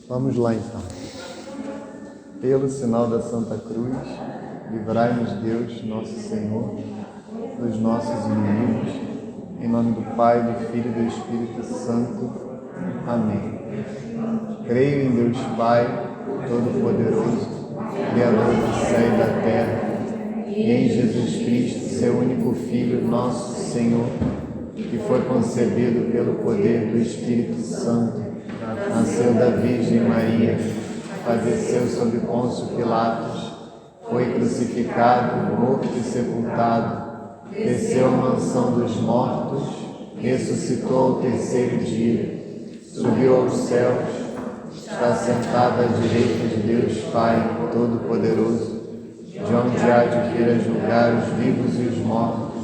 Vamos lá então. Pelo sinal da Santa Cruz, livrai-nos Deus, nosso Senhor, dos nossos inimigos, em nome do Pai, do Filho e do Espírito Santo. Amém. Creio em Deus Pai, Todo-Poderoso, Criador do céu e da terra, e em Jesus Cristo, seu único Filho, nosso Senhor, que foi concebido pelo poder do Espírito Santo, nasceu da Virgem Maria, padeceu sob Pôncio Pilatos, foi crucificado, morto e sepultado, desceu à mansão dos mortos, ressuscitou ao terceiro dia, subiu aos céus, está sentado à direita de Deus Pai Todo-Poderoso, de onde há de vir a julgar os vivos e os mortos.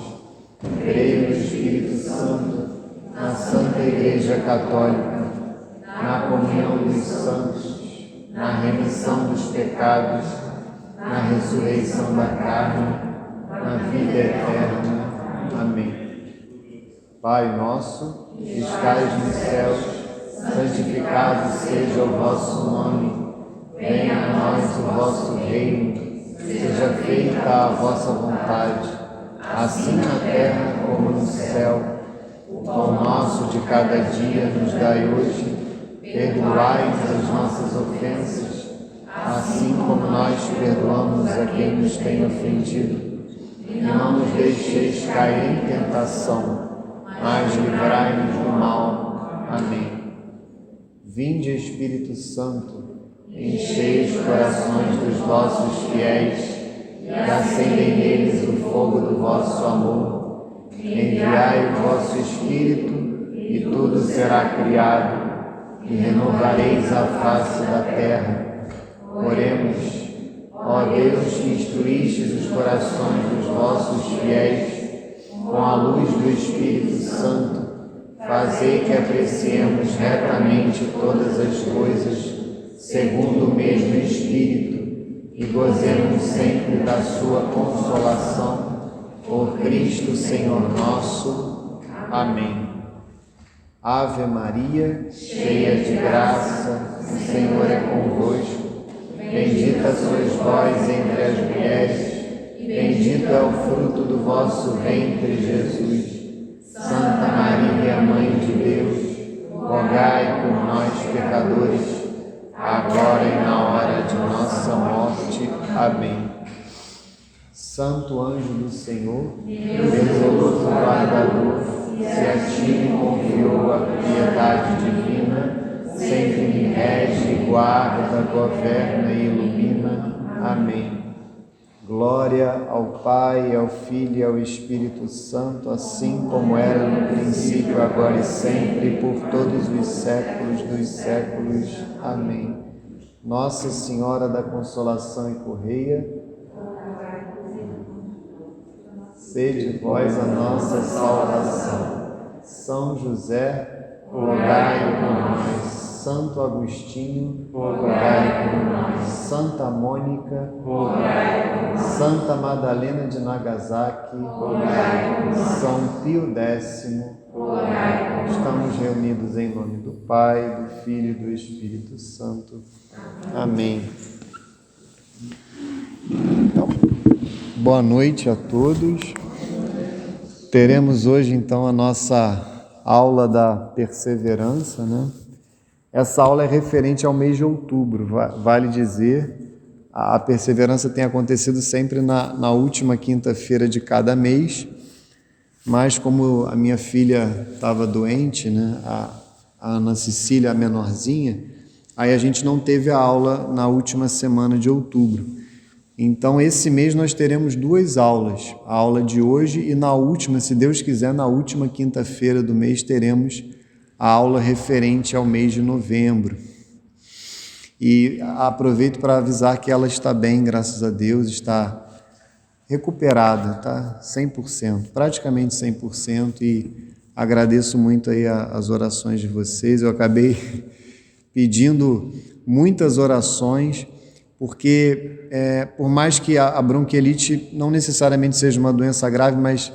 Creio no Espírito Santo, na Santa Igreja Católica, na comunhão dos santos, na remissão dos pecados, na ressurreição da carne, na vida eterna. Amém. Pai nosso, que estais nos céus, santificado seja o vosso nome. Venha a nós o vosso reino. Seja feita a vossa vontade, assim na terra como no céu. O pão nosso de cada dia nos dai hoje. Perdoai-nos as nossas ofensas, assim como nós perdoamos a quem nos tem ofendido. E não nos deixeis cair em tentação, mas livrai-nos do mal. Amém. Vinde, Espírito Santo, enchei os corações dos vossos fiéis e acendei neles o fogo do vosso amor. Enviai o vosso Espírito e tudo será criado, e renovareis a face da terra. Oremos. Ó Deus, que instruístes os corações dos vossos fiéis com a luz do Espírito Santo, fazei que apreciemos retamente todas as coisas, segundo o mesmo Espírito, e gozemos sempre da sua consolação. Por Cristo, Senhor nosso. Amém. Ave Maria, cheia de graça, o Senhor é convosco. Bendita sois vós entre as mulheres, e bendito é o fruto do vosso ventre, Jesus. Santa Maria, Mãe de Deus, rogai por nós, pecadores, agora e na hora de nossa morte. Amém. Santo anjo do Senhor, meu zeloso guardador, se a ti me confiou a piedade divina, sempre me rege, guarda, governa e ilumina. Amém. Glória ao Pai, ao Filho e ao Espírito Santo, assim como era no princípio, agora e sempre, por todos os séculos dos séculos. Amém. Nossa Senhora da Consolação e Correia, sede vós a nossa salvação. São José, rogai por nós. Santo Agostinho, rogai por nós. Santa Mônica, rogai por nós. Santa Madalena de Nagasaki, rogai por nós. São Pio X, rogai por nós. Estamos reunidos em nome do Pai, do Filho e do Espírito Santo. Amém. Então, boa noite a todos. Teremos hoje, então, a nossa aula da perseverança, né? Essa aula é referente ao mês de outubro. Vale dizer, a perseverança tem acontecido sempre na última quinta-feira de cada mês, mas como a minha filha estava doente, né? A Ana Cecília, a menorzinha, aí a gente não teve a aula na última semana de outubro. Então, esse mês nós teremos duas aulas, a aula de hoje e na última, se Deus quiser, na última quinta-feira do mês, teremos a aula referente ao mês de novembro. E aproveito para avisar que ela está bem, graças a Deus, está recuperada, tá? 100%, praticamente 100%, e agradeço muito aí as orações de vocês. Eu acabei pedindo muitas orações, porque por mais que a bronquiolite não necessariamente seja uma doença grave, mas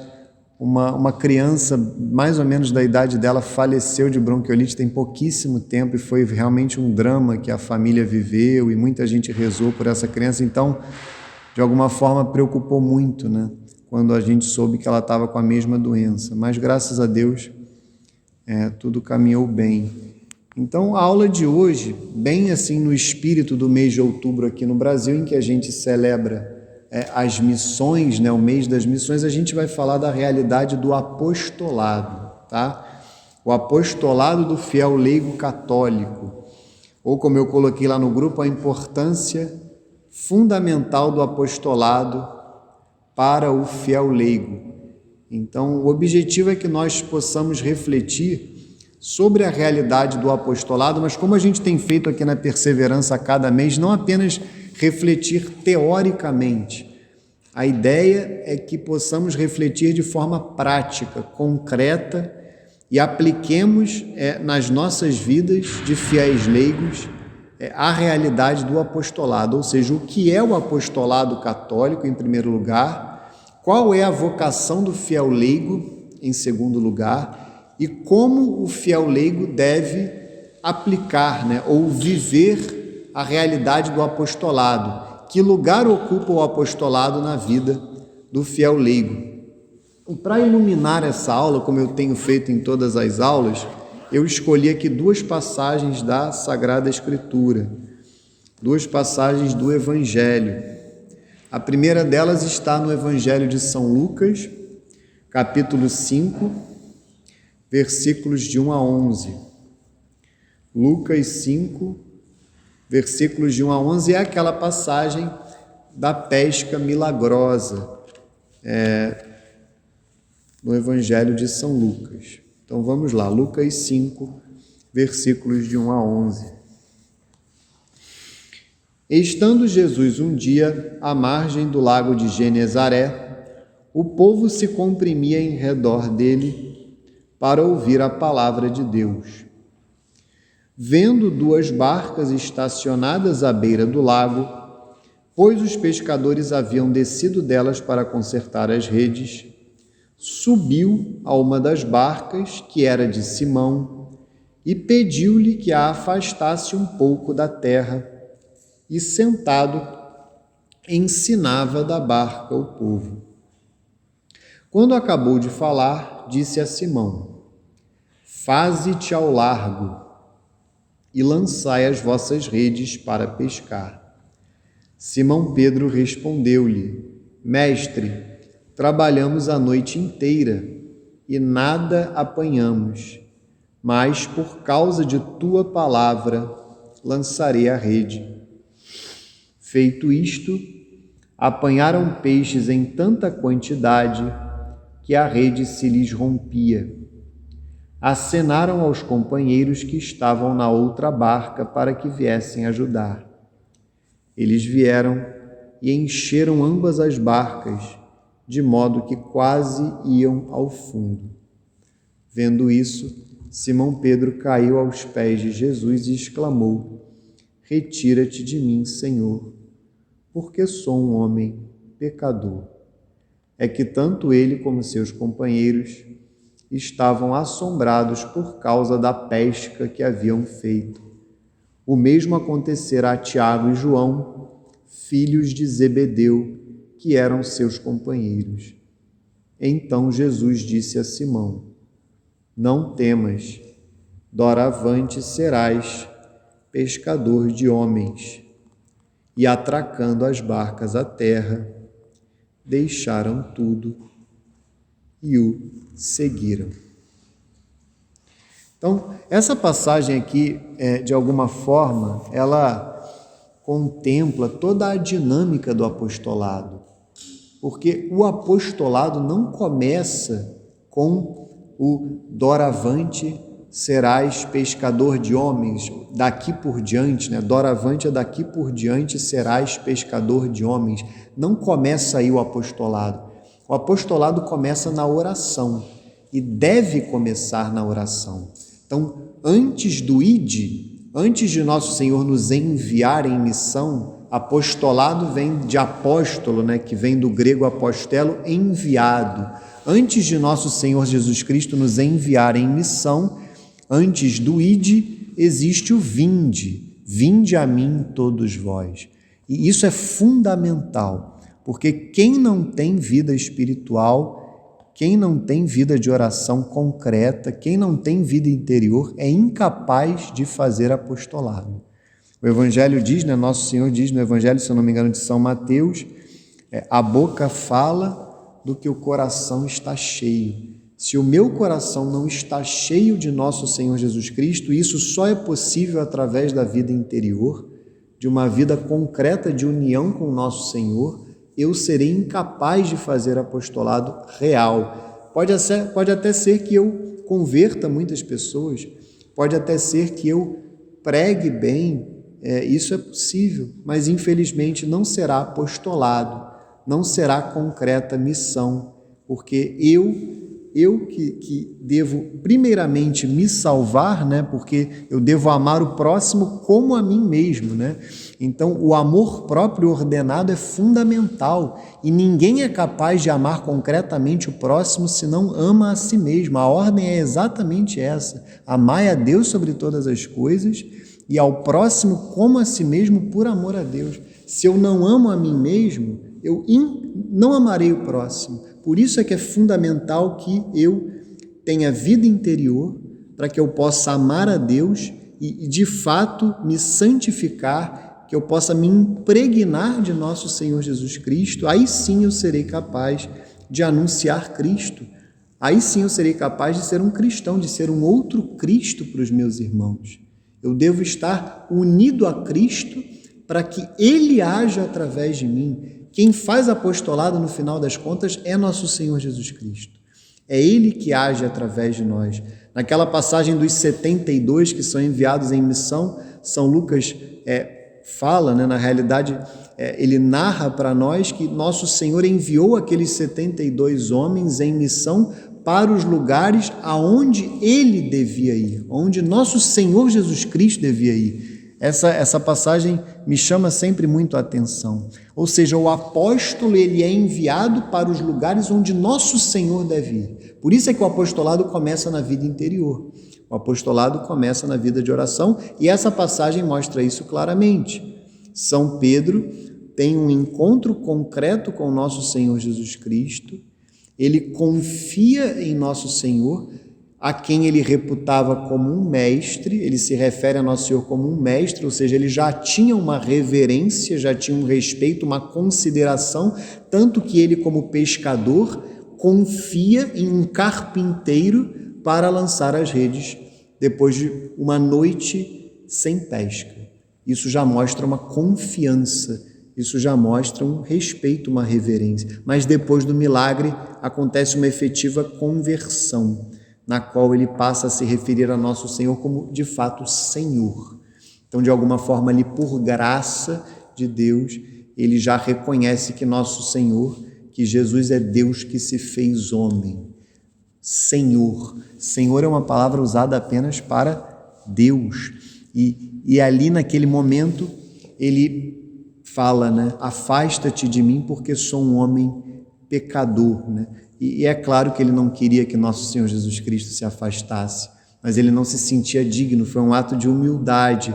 uma criança, mais ou menos da idade dela, faleceu de bronquiolite tem pouquíssimo tempo e foi realmente um drama que a família viveu e muita gente rezou por essa criança. Então, de alguma forma, preocupou muito, né? Quando a gente soube que ela estava com a mesma doença. Mas, graças a Deus, tudo caminhou bem. Então, a aula de hoje, bem assim no espírito do mês de outubro aqui no Brasil, em que a gente celebra as missões, né, o mês das missões, a gente vai falar da realidade do apostolado, tá? O apostolado do fiel leigo católico, ou como eu coloquei lá no grupo, a importância fundamental do apostolado para o fiel leigo. Então, o objetivo é que nós possamos refletir sobre a realidade do apostolado, mas como a gente tem feito aqui na Perseverança a cada mês, não apenas refletir teoricamente. A ideia é que possamos refletir de forma prática, concreta, e apliquemos nas nossas vidas de fiéis leigos a realidade do apostolado, ou seja, o que é o apostolado católico, em primeiro lugar, qual é a vocação do fiel leigo, em segundo lugar, e como o fiel leigo deve aplicar, né, ou viver a realidade do apostolado. Que lugar ocupa o apostolado na vida do fiel leigo? E para iluminar essa aula, como eu tenho feito em todas as aulas, eu escolhi aqui duas passagens da Sagrada Escritura, duas passagens do Evangelho. A primeira delas está no Evangelho de São Lucas, capítulo 5, versículos de 1 a 11. Lucas 5, versículos de 1 a 11 é aquela passagem da pesca milagrosa no Evangelho de São Lucas. Então vamos lá, Lucas 5, versículos de 1 a 11. Estando Jesus um dia à margem do lago de Genezaré, o povo se comprimia em redor dele para ouvir a palavra de Deus. Vendo duas barcas estacionadas à beira do lago, pois os pescadores haviam descido delas para consertar as redes, subiu a uma das barcas, que era de Simão, e pediu-lhe que a afastasse um pouco da terra, e sentado ensinava da barca o povo. Quando acabou de falar, disse a Simão: Faze-te ao largo e lançai as vossas redes para pescar. Simão Pedro respondeu-lhe: Mestre, trabalhamos a noite inteira e nada apanhamos, mas por causa de tua palavra lançarei a rede. Feito isto, apanharam peixes em tanta quantidade que a rede se lhes rompia. Acenaram aos companheiros que estavam na outra barca para que viessem ajudar. Eles vieram e encheram ambas as barcas, de modo que quase iam ao fundo. Vendo isso, Simão Pedro caiu aos pés de Jesus e exclamou: Retira-te de mim, Senhor, porque sou um homem pecador. É que tanto ele como seus companheiros estavam assombrados por causa da pesca que haviam feito. O mesmo acontecera a Tiago e João, filhos de Zebedeu, que eram seus companheiros. Então Jesus disse a Simão: Não temas, doravante serás pescador de homens. E atracando as barcas à terra, deixaram tudo e o seguiram. Então, essa passagem aqui, de alguma forma, ela contempla toda a dinâmica do apostolado, porque o apostolado não começa com o doravante serás pescador de homens, daqui por diante, né? Doravante é daqui por diante serás pescador de homens. Não começa aí o apostolado. O apostolado começa na oração e deve começar na oração. Então, antes do ide, antes de nosso Senhor nos enviar em missão, Apostolado vem de apóstolo, né, que vem do grego apostelo, enviado. Antes de nosso Senhor Jesus Cristo nos enviar em missão, antes do ide, existe o vinde. Vinde a mim todos vós. E isso é fundamental, porque quem não tem vida espiritual, quem não tem vida de oração concreta, quem não tem vida interior, é incapaz de fazer apostolado. O Evangelho diz, né, Nosso Senhor diz no Evangelho, se eu não me engano, de São Mateus, a boca fala do que o coração está cheio. Se o meu coração não está cheio de nosso Senhor Jesus Cristo, isso só é possível através da vida interior, de uma vida concreta de união com o nosso Senhor, eu serei incapaz de fazer apostolado real. Pode até ser que eu converta muitas pessoas, pode até ser que eu pregue bem, isso é possível, mas infelizmente não será apostolado, não será concreta missão, porque eu que devo primeiramente me salvar, né? Porque eu devo amar o próximo como a mim mesmo, né? Então, o amor próprio ordenado é fundamental e ninguém é capaz de amar concretamente o próximo se não ama a si mesmo. A ordem é exatamente essa: amai a Deus sobre todas as coisas e ao próximo como a si mesmo por amor a Deus. Se eu não amo a mim mesmo, eu não amarei o próximo. Por isso é que é fundamental que eu tenha vida interior, para que eu possa amar a Deus e de fato me santificar, que eu possa me impregnar de nosso Senhor Jesus Cristo. Aí sim eu serei capaz de anunciar Cristo. Aí sim eu serei capaz de ser um cristão, de ser um outro Cristo para os meus irmãos. Eu devo estar unido a Cristo para que Ele haja através de mim. Quem faz apostolado, no final das contas, é nosso Senhor Jesus Cristo. É Ele que age através de nós. Naquela passagem dos 72 que são enviados em missão, São Lucas fala, né, na realidade, ele narra para nós que nosso Senhor enviou aqueles 72 homens em missão para os lugares aonde Ele devia ir, onde nosso Senhor Jesus Cristo devia ir. Essa passagem me chama sempre muito a atenção. Ou seja, o apóstolo ele é enviado para os lugares onde nosso Senhor deve ir. Por isso é que o apostolado começa na vida interior. O apostolado começa na vida de oração e essa passagem mostra isso claramente. São Pedro tem um encontro concreto com nosso Senhor Jesus Cristo. Ele confia em nosso Senhor, a quem ele reputava como um mestre. Ele se refere a nosso Senhor como um mestre, ou seja, ele já tinha uma reverência, já tinha um respeito, uma consideração, tanto que ele, como pescador, confia em um carpinteiro para lançar as redes depois de uma noite sem pesca. Isso já mostra uma confiança, isso já mostra um respeito, uma reverência. Mas depois do milagre acontece uma efetiva conversão, na qual ele passa a se referir a nosso Senhor como, de fato, Senhor. Então, de alguma forma, ali, por graça de Deus, ele já reconhece que nosso Senhor, que Jesus é Deus que se fez homem. Senhor. Senhor é uma palavra usada apenas para Deus. E ali, naquele momento, ele fala, né? Afasta-te de mim, porque sou um homem pecador, né? E é claro que ele não queria que nosso Senhor Jesus Cristo se afastasse, mas ele não se sentia digno, foi um ato de humildade.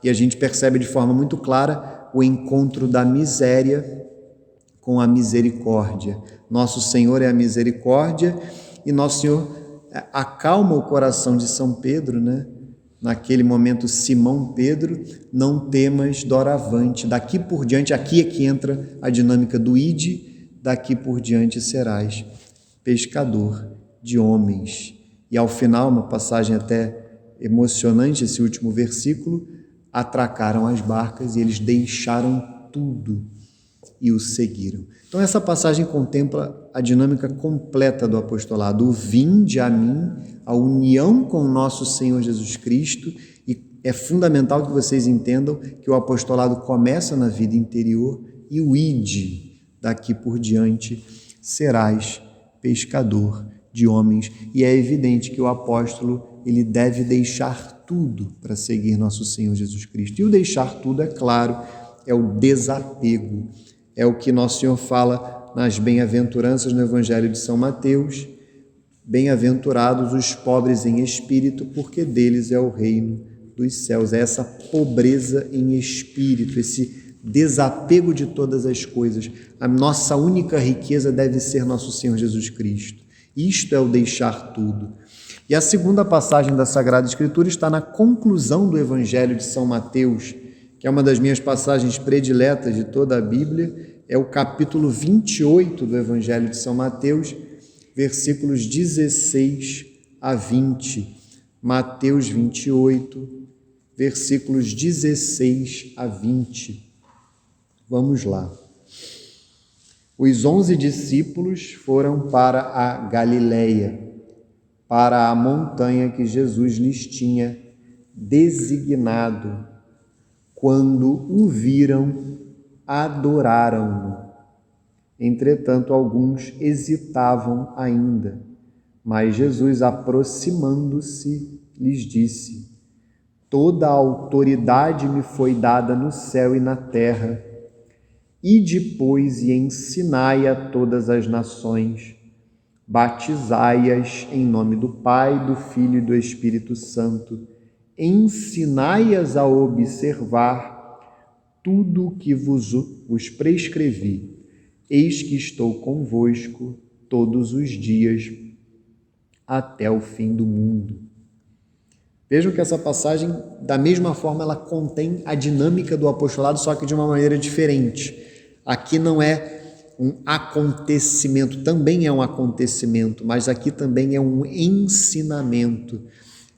E a gente percebe de forma muito clara o encontro da miséria com a misericórdia. Nosso Senhor é a misericórdia e nosso Senhor acalma o coração de São Pedro, né? Naquele momento, Simão Pedro, não temas, doravante. Daqui por diante, aqui é que entra a dinâmica do ide, daqui por diante serás pescador de homens. E ao final, uma passagem até emocionante, esse último versículo, atracaram as barcas e eles deixaram tudo e o seguiram. Então essa passagem contempla a dinâmica completa do apostolado, o vinde a mim, a união com o nosso Senhor Jesus Cristo, e é fundamental que vocês entendam que o apostolado começa na vida interior e o ide, daqui por diante serás pescador de homens. E é evidente que o apóstolo ele deve deixar tudo para seguir nosso Senhor Jesus Cristo. E o deixar tudo, é claro, é o desapego. É o que Nosso Senhor fala nas bem-aventuranças no Evangelho de São Mateus: bem-aventurados os pobres em espírito, porque deles é o reino dos céus. É essa pobreza em espírito, esse desapego de todas as coisas. A nossa única riqueza deve ser nosso Senhor Jesus Cristo. Isto é o deixar tudo. E a segunda passagem da Sagrada Escritura está na conclusão do Evangelho de São Mateus, que é uma das minhas passagens prediletas de toda a Bíblia. É o capítulo 28 do Evangelho de São Mateus, versículos 16 a 20. Mateus 28, versículos 16 a 20. Vamos lá. Os 11 discípulos foram para a Galileia, para a montanha que Jesus lhes tinha designado. Quando o viram, adoraram-no. Entretanto, alguns hesitavam ainda, mas Jesus, aproximando-se, lhes disse: toda a autoridade me foi dada no céu e na terra. Ide, pois, e ensinai a todas as nações, batizai-as em nome do Pai, do Filho e do Espírito Santo, ensinai-as a observar tudo o que vos prescrevi. Eis que estou convosco todos os dias até o fim do mundo. Vejam que essa passagem, da mesma forma, ela contém a dinâmica do apostolado, só que de uma maneira diferente. Aqui não é um acontecimento, também é um acontecimento, mas aqui também é um ensinamento.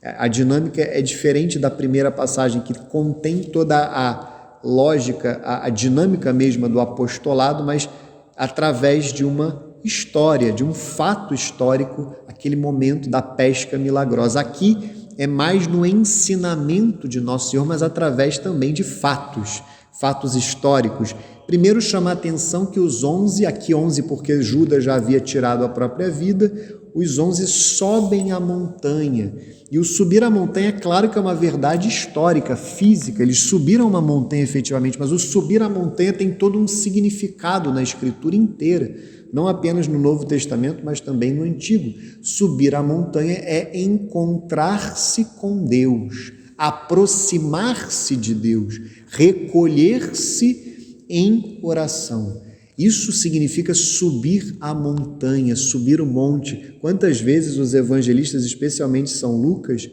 A dinâmica é diferente da primeira passagem, que contém toda a lógica, a dinâmica mesma do apostolado, mas através de uma história, de um fato histórico, aquele momento da pesca milagrosa. Aqui é mais no ensinamento de Nosso Senhor, mas através também de fatos históricos. Primeiro chama a atenção que os 11, aqui 11 porque Judas já havia tirado a própria vida, os 11 sobem a montanha. E o subir a montanha, é claro que é uma verdade histórica, física, eles subiram uma montanha efetivamente, mas o subir a montanha tem todo um significado na Escritura inteira, não apenas no Novo Testamento, mas também no Antigo. Subir a montanha é encontrar-se com Deus, aproximar-se de Deus, recolher-se em oração. Isso significa subir a montanha, subir o monte. Quantas vezes os evangelistas, especialmente São Lucas,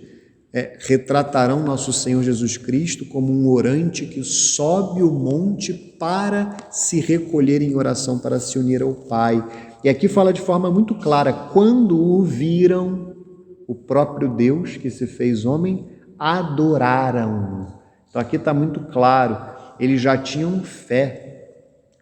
retratarão nosso Senhor Jesus Cristo como um orante que sobe o monte para se recolher em oração, para se unir ao Pai. E aqui fala de forma muito clara: quando o viram, o próprio Deus que se fez homem, adoraram-no. Então aqui está muito claro, eles já tinham fé.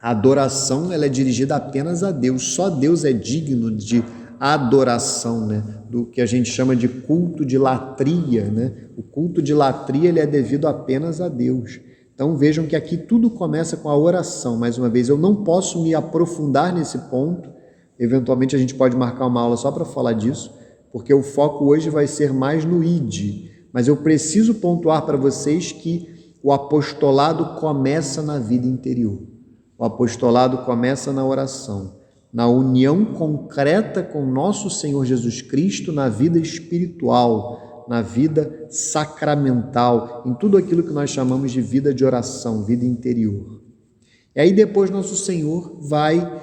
A adoração, ela é dirigida apenas a Deus. Só Deus é digno de adoração, né? Do que a gente chama de culto de latria, né? O culto de latria, ele é devido apenas a Deus. Então vejam que aqui tudo começa com a oração. Mais uma vez, eu não posso me aprofundar nesse ponto. Eventualmente a gente pode marcar uma aula só para falar disso, porque o foco hoje vai ser mais no id. Mas eu preciso pontuar para vocês que o apostolado começa na vida interior. O apostolado começa na oração, na união concreta com nosso Senhor Jesus Cristo, na vida espiritual, na vida sacramental, em tudo aquilo que nós chamamos de vida de oração, vida interior. E aí depois nosso Senhor vai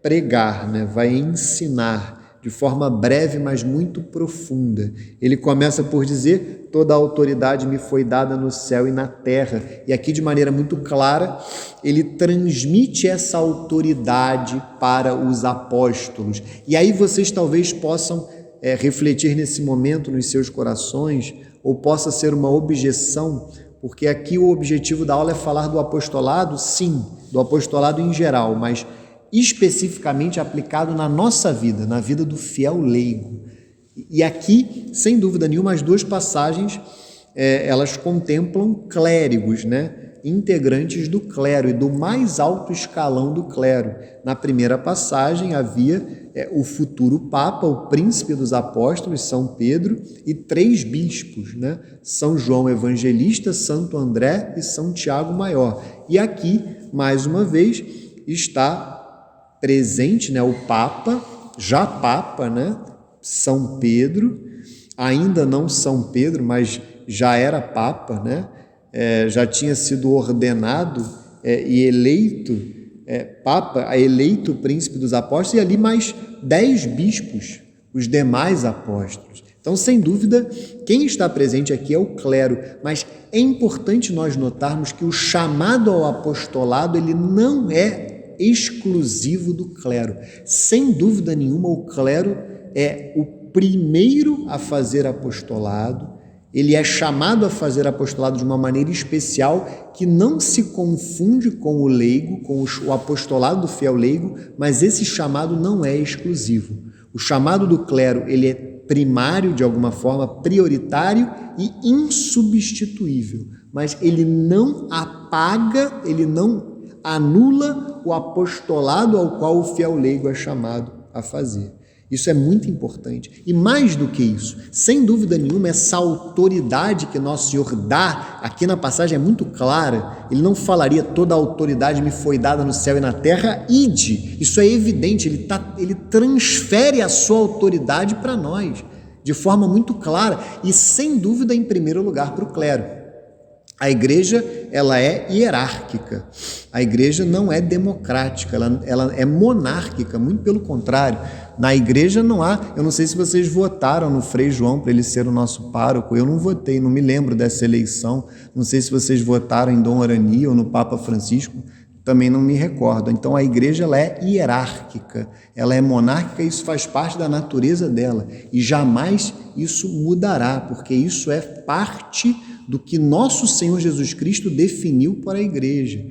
pregar, né? Vai ensinar de forma breve, mas muito profunda. Ele começa por dizer: toda a autoridade me foi dada no céu e na terra. E aqui, de maneira muito clara, ele transmite essa autoridade para os apóstolos. E aí vocês talvez possam refletir nesse momento nos seus corações, ou possa ser uma objeção, porque aqui o objetivo da aula é falar do apostolado, sim, do apostolado em geral, mas especificamente aplicado na nossa vida, na vida do fiel leigo. E aqui, sem dúvida nenhuma, as duas passagens, elas contemplam clérigos, né? Integrantes do clero e do mais alto escalão do clero. Na primeira passagem havia o futuro Papa, o príncipe dos apóstolos, São Pedro, e 3 bispos, né? São João Evangelista, Santo André e São Tiago Maior. E aqui, mais uma vez, está presente, né, o Papa, já Papa, né? São Pedro, ainda não São Pedro, mas já era Papa, né? Já tinha sido ordenado e eleito Papa, eleito príncipe dos apóstolos, e ali mais 10 bispos, os demais apóstolos. Então, sem dúvida, quem está presente aqui é o clero, mas é importante nós notarmos que o chamado ao apostolado, ele não é exclusivo do clero. Sem dúvida nenhuma, o clero é o primeiro a fazer apostolado. Ele é chamado a fazer apostolado de uma maneira especial que não se confunde com o leigo, com o apostolado do fiel leigo, mas esse chamado não é exclusivo. O chamado do clero, ele é primário de alguma forma, prioritário e insubstituível, mas ele não apaga, ele não anula o apostolado ao qual o fiel leigo é chamado a fazer. Isso é muito importante. E mais do que isso, sem dúvida nenhuma, essa autoridade que Nosso Senhor dá, aqui na passagem é muito clara, ele não falaria toda a autoridade me foi dada no céu e na terra, ide. Isso é evidente, ele transfere a sua autoridade para nós, de forma muito clara e sem dúvida em primeiro lugar para o clero. A igreja, ela é hierárquica, a igreja não é democrática, ela é monárquica, muito pelo contrário. Na igreja não há, eu não sei se vocês votaram no Frei João para ele ser o nosso pároco, eu não votei, não me lembro dessa eleição, não sei se vocês votaram em Dom Arani ou no Papa Francisco, também não me recordo. Então a igreja, ela é hierárquica, ela é monárquica, isso faz parte da natureza dela e jamais isso mudará, porque isso é parte do que nosso Senhor Jesus Cristo definiu para a igreja.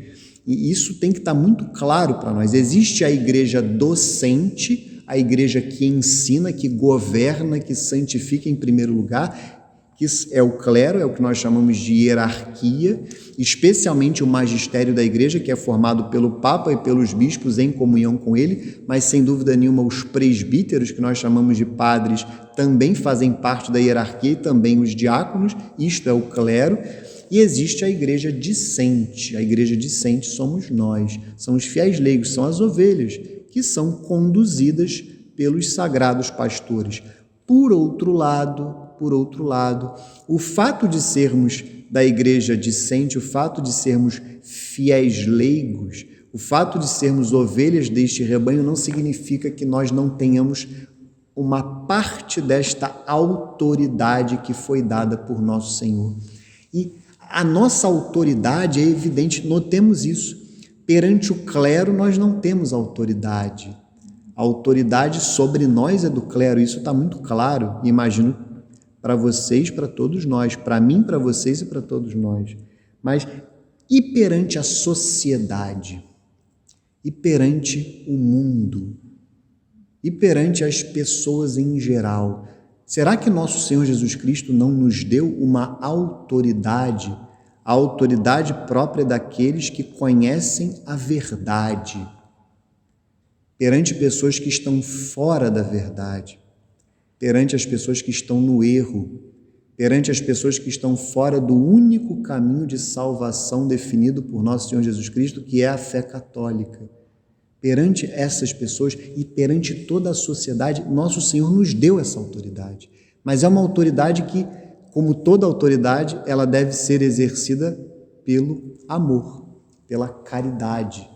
E isso tem que estar muito claro para nós. Existe a igreja docente, a igreja que ensina, que governa, que santifica em primeiro lugar, que é o clero, é o que nós chamamos de hierarquia, especialmente o magistério da igreja, que é formado pelo Papa e pelos bispos em comunhão com ele, mas sem dúvida nenhuma os presbíteros, que nós chamamos de padres, também fazem parte da hierarquia e também os diáconos, isto é o clero. E existe a igreja discente. A igreja discente somos nós, são os fiéis leigos, são as ovelhas, que são conduzidas pelos sagrados pastores. Por outro lado, o fato de sermos da igreja discente, o fato de sermos fiéis leigos, o fato de sermos ovelhas deste rebanho não significa que nós não tenhamos uma parte desta autoridade que foi dada por nosso Senhor. E a nossa autoridade é evidente, notemos isso. Perante o clero nós não temos autoridade. A autoridade sobre nós é do clero, isso está muito claro, imagino para vocês, para todos nós, para mim, para vocês e para todos nós. Mas e perante a sociedade? E perante o mundo? E perante as pessoas em geral? Será que nosso Senhor Jesus Cristo não nos deu uma autoridade, a autoridade própria daqueles que conhecem a verdade, perante pessoas que estão fora da verdade, perante as pessoas que estão no erro, perante as pessoas que estão fora do único caminho de salvação definido por nosso Senhor Jesus Cristo, que é a fé católica? Perante essas pessoas e perante toda a sociedade, nosso Senhor nos deu essa autoridade. Mas é uma autoridade que, como toda autoridade, ela deve ser exercida pelo amor, pela caridade.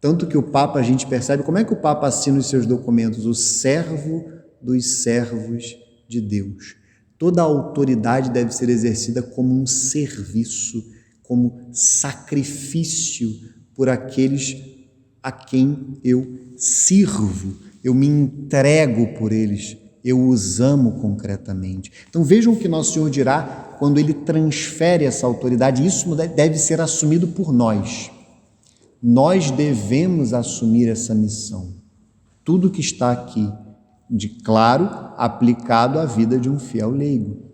Tanto que o Papa, a gente percebe, como é que o Papa assina os seus documentos? O servo dos servos de Deus. Toda a autoridade deve ser exercida como um serviço, como sacrifício por aqueles a quem eu sirvo, eu me entrego por eles, eu os amo concretamente. Então vejam o que nosso Senhor dirá quando ele transfere essa autoridade. Isso deve ser assumido por nós. Nós devemos assumir essa missão. Tudo que está aqui, de claro, aplicado à vida de um fiel leigo.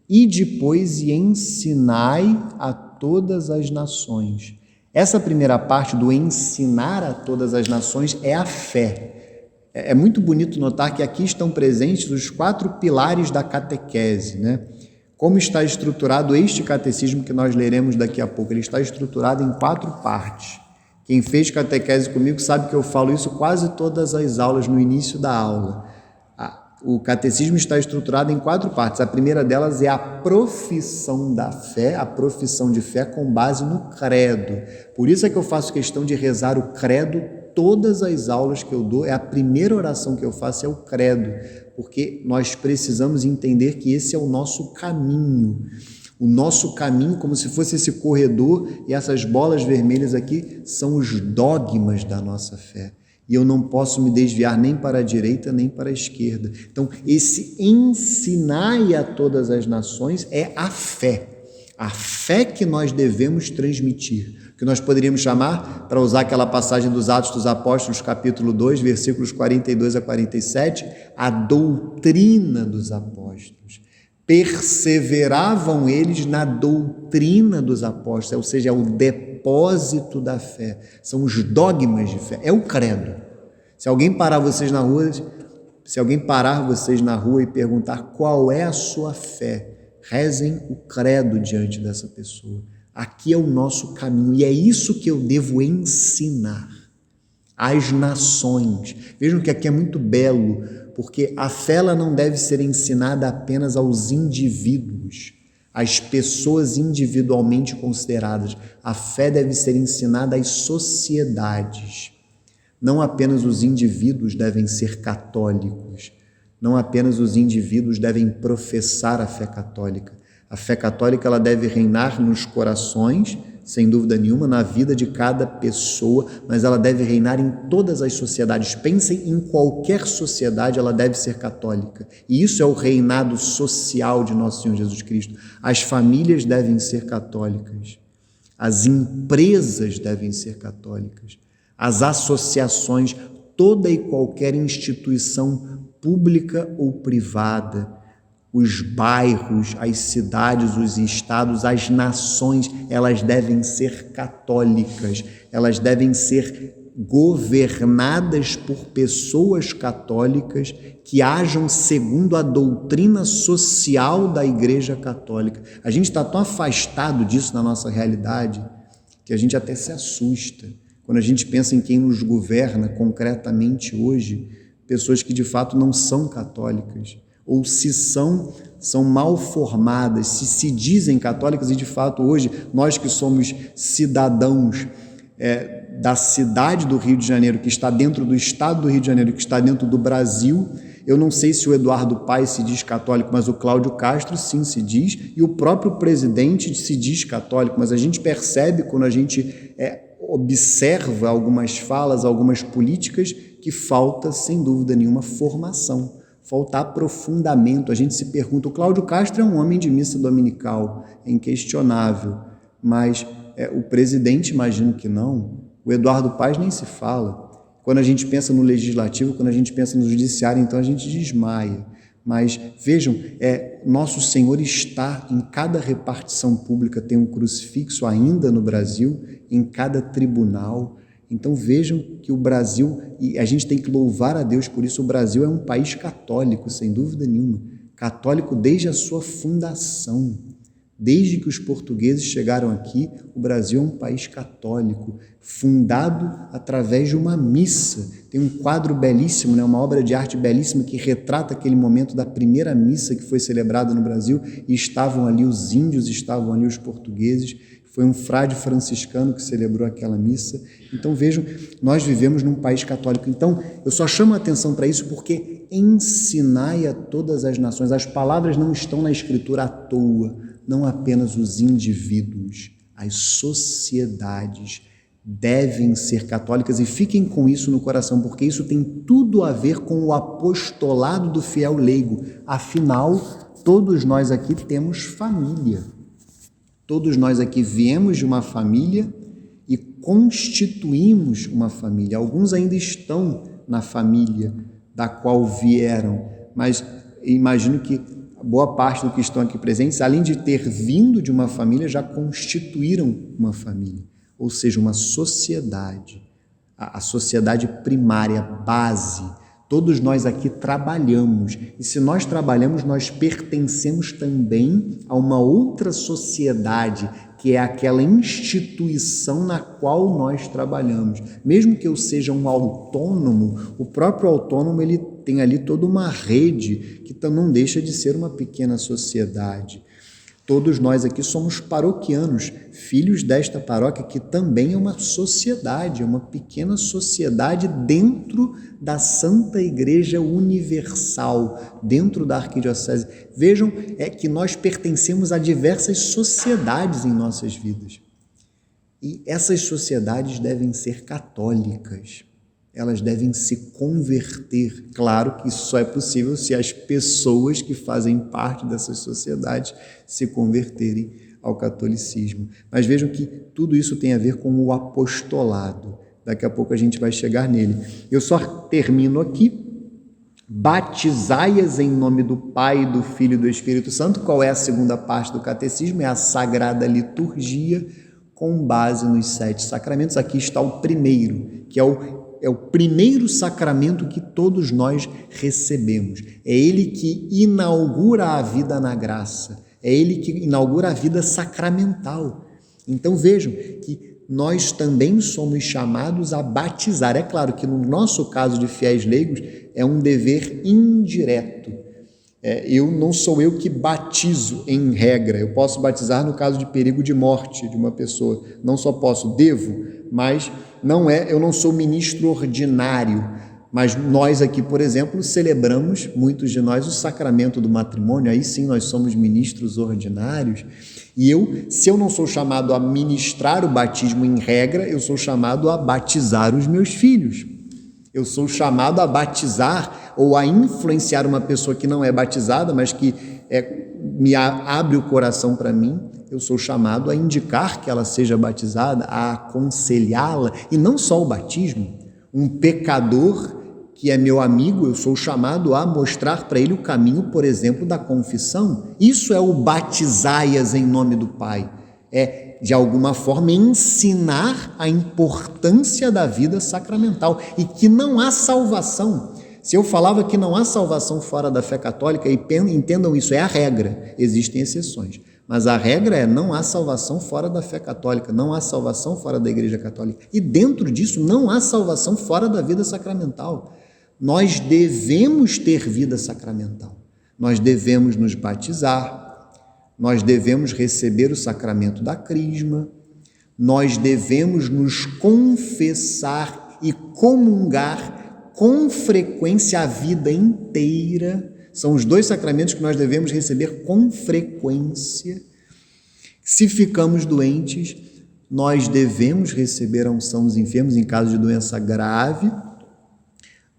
E depois ensinai a todas as nações. Essa primeira parte do ensinar a todas as nações é a fé. É muito bonito notar que aqui estão presentes os 4 pilares da catequese, né? Como está estruturado este catecismo que nós leremos daqui a pouco? Ele está estruturado em 4 partes. Quem fez catequese comigo sabe que eu falo isso quase todas as aulas, no início da aula. O catecismo está estruturado em 4 partes. A primeira delas é a profissão da fé, a profissão de fé com base no credo. Por isso é que eu faço questão de rezar o credo todas as aulas que eu dou. É a primeira oração que eu faço, é o credo, porque nós precisamos entender que esse é o nosso caminho. O nosso caminho, como se fosse esse corredor, e essas bolas vermelhas aqui são os dogmas da nossa fé. E eu não posso me desviar nem para a direita nem para a esquerda. Então, esse ensinai a todas as nações é a fé que nós devemos transmitir, que nós poderíamos chamar, para usar aquela passagem dos Atos dos Apóstolos, capítulo 2, versículos 42 a 47, a doutrina dos apóstolos. Perseveravam eles na doutrina dos apóstolos, ou seja, é o depósito da fé, são os dogmas de fé, é o credo. Se alguém parar vocês na rua e perguntar qual é a sua fé, rezem o credo diante dessa pessoa. Aqui é o nosso caminho e é isso que eu devo ensinar às nações. Vejam que aqui é muito belo, porque a fé ela não deve ser ensinada apenas aos indivíduos, às pessoas individualmente consideradas. A fé deve ser ensinada às sociedades. Não apenas os indivíduos devem ser católicos, não apenas os indivíduos devem professar a fé católica. A fé católica ela deve reinar nos corações, sem dúvida nenhuma, na vida de cada pessoa, mas ela deve reinar em todas as sociedades. Pensem em qualquer sociedade, ela deve ser católica. E isso é o reinado social de nosso Senhor Jesus Cristo. As famílias devem ser católicas, as empresas devem ser católicas, as associações, toda e qualquer instituição pública ou privada, os bairros, as cidades, os estados, as nações, elas devem ser católicas, elas devem ser governadas por pessoas católicas que hajam segundo a doutrina social da Igreja Católica. A gente está tão afastado disso na nossa realidade que a gente até se assusta quando a gente pensa em quem nos governa concretamente hoje, pessoas que de fato não são católicas, ou se são mal formadas, se dizem católicas e de fato hoje nós que somos cidadãos da cidade do Rio de Janeiro, que está dentro do estado do Rio de Janeiro, que está dentro do Brasil, eu não sei se o Eduardo Paes se diz católico, mas o Cláudio Castro sim se diz, e o próprio presidente se diz católico, mas a gente percebe quando a gente observa algumas falas, algumas políticas, que falta sem dúvida nenhuma formação, falta aprofundamento. A gente se pergunta, o Cláudio Castro é um homem de missa dominical, é inquestionável, mas o presidente imagino que não, o Eduardo Paes nem se fala. Quando a gente pensa no legislativo, quando a gente pensa no judiciário, então a gente desmaia. Mas vejam, nosso Senhor está em cada repartição pública, tem um crucifixo ainda no Brasil, em cada tribunal. Então vejam que o Brasil, e a gente tem que louvar a Deus por isso, o Brasil é um país católico, sem dúvida nenhuma, católico desde a sua fundação. Desde que os portugueses chegaram aqui, o Brasil é um país católico, fundado através de uma missa. Tem um quadro belíssimo, uma obra de arte belíssima que retrata aquele momento da primeira missa que foi celebrada no Brasil, e estavam ali os índios, estavam ali os portugueses. Foi um frade franciscano que celebrou aquela missa. Então vejam, nós vivemos num país católico. Então eu só chamo a atenção para isso porque ensinai a todas as nações. As palavras não estão na Escritura à toa. Não apenas os indivíduos, as sociedades devem ser católicas, e fiquem com isso no coração, porque isso tem tudo a ver com o apostolado do fiel leigo. Afinal, todos nós aqui temos família. Todos nós aqui viemos de uma família e constituímos uma família. Alguns ainda estão na família da qual vieram, mas imagino que boa parte do que estão aqui presentes, além de ter vindo de uma família, já constituíram uma família, ou seja, uma sociedade, a sociedade primária, base. Todos nós aqui trabalhamos, e se nós trabalhamos, nós pertencemos também a uma outra sociedade, que é aquela instituição na qual nós trabalhamos. Mesmo que eu seja um autônomo, o próprio autônomo ele tem ali toda uma rede que não deixa de ser uma pequena sociedade. Todos nós aqui somos paroquianos, filhos desta paróquia, que também é uma sociedade, é uma pequena sociedade dentro da Santa Igreja Universal, dentro da Arquidiocese. Vejam que nós pertencemos a diversas sociedades em nossas vidas. E essas sociedades devem ser católicas. Elas devem se converter. Claro que isso só é possível se as pessoas que fazem parte dessas sociedades se converterem ao catolicismo. Mas vejam que tudo isso tem a ver com o apostolado. Daqui a pouco a gente vai chegar nele. Eu só termino aqui. Batizai-as em nome do Pai, do Filho e do Espírito Santo. Qual é a segunda parte do catecismo? É a Sagrada Liturgia com base nos 7 sacramentos. Aqui está o primeiro, que é o primeiro sacramento que todos nós recebemos. É ele que inaugura a vida na graça. É ele que inaugura a vida sacramental. Então vejam que nós também somos chamados a batizar. É claro que no nosso caso de fiéis leigos é um dever indireto. Não sou eu que batizo em regra. Eu posso batizar no caso de perigo de morte de uma pessoa. Não só posso, devo, mas eu não sou ministro ordinário. Mas nós aqui, por exemplo, celebramos, muitos de nós, o sacramento do matrimônio. Aí sim nós somos ministros ordinários. E se eu não sou chamado a ministrar o batismo em regra, eu sou chamado a batizar os meus filhos. Eu sou chamado a batizar ou a influenciar uma pessoa que não é batizada, mas que me abre o coração para mim. Eu sou chamado a indicar que ela seja batizada, a aconselhá-la. E não só o batismo. Um pecador que é meu amigo, eu sou chamado a mostrar para ele o caminho, por exemplo, da confissão. Isso é o batizai-as em nome do Pai. É, de alguma forma, ensinar a importância da vida sacramental e que não há salvação. Se eu falava que não há salvação fora da fé católica, entendam isso, é a regra, existem exceções. Mas a regra é não há salvação fora da fé católica, não há salvação fora da Igreja Católica. E dentro disso não há salvação fora da vida sacramental. Nós devemos ter vida sacramental. Nós devemos nos batizar, nós devemos receber o sacramento da crisma, nós devemos nos confessar e comungar com frequência a vida inteira. São os 2 sacramentos que nós devemos receber com frequência. Se ficamos doentes, nós devemos receber a unção dos enfermos em caso de doença grave.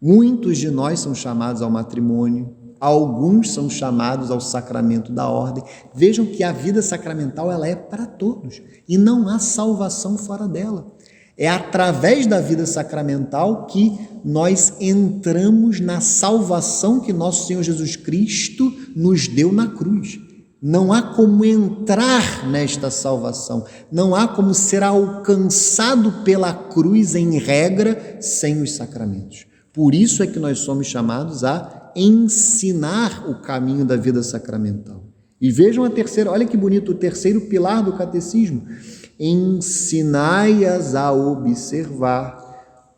Muitos de nós são chamados ao matrimônio, alguns são chamados ao sacramento da ordem. Vejam que a vida sacramental ela é para todos e não há salvação fora dela. É através da vida sacramental que nós entramos na salvação que nosso Senhor Jesus Cristo nos deu na cruz. Não há como entrar nesta salvação, não há como ser alcançado pela cruz em regra sem os sacramentos. Por isso é que nós somos chamados a ensinar o caminho da vida sacramental. E vejam a terceira, olha que bonito, o terceiro pilar do catecismo. Ensinai-as a observar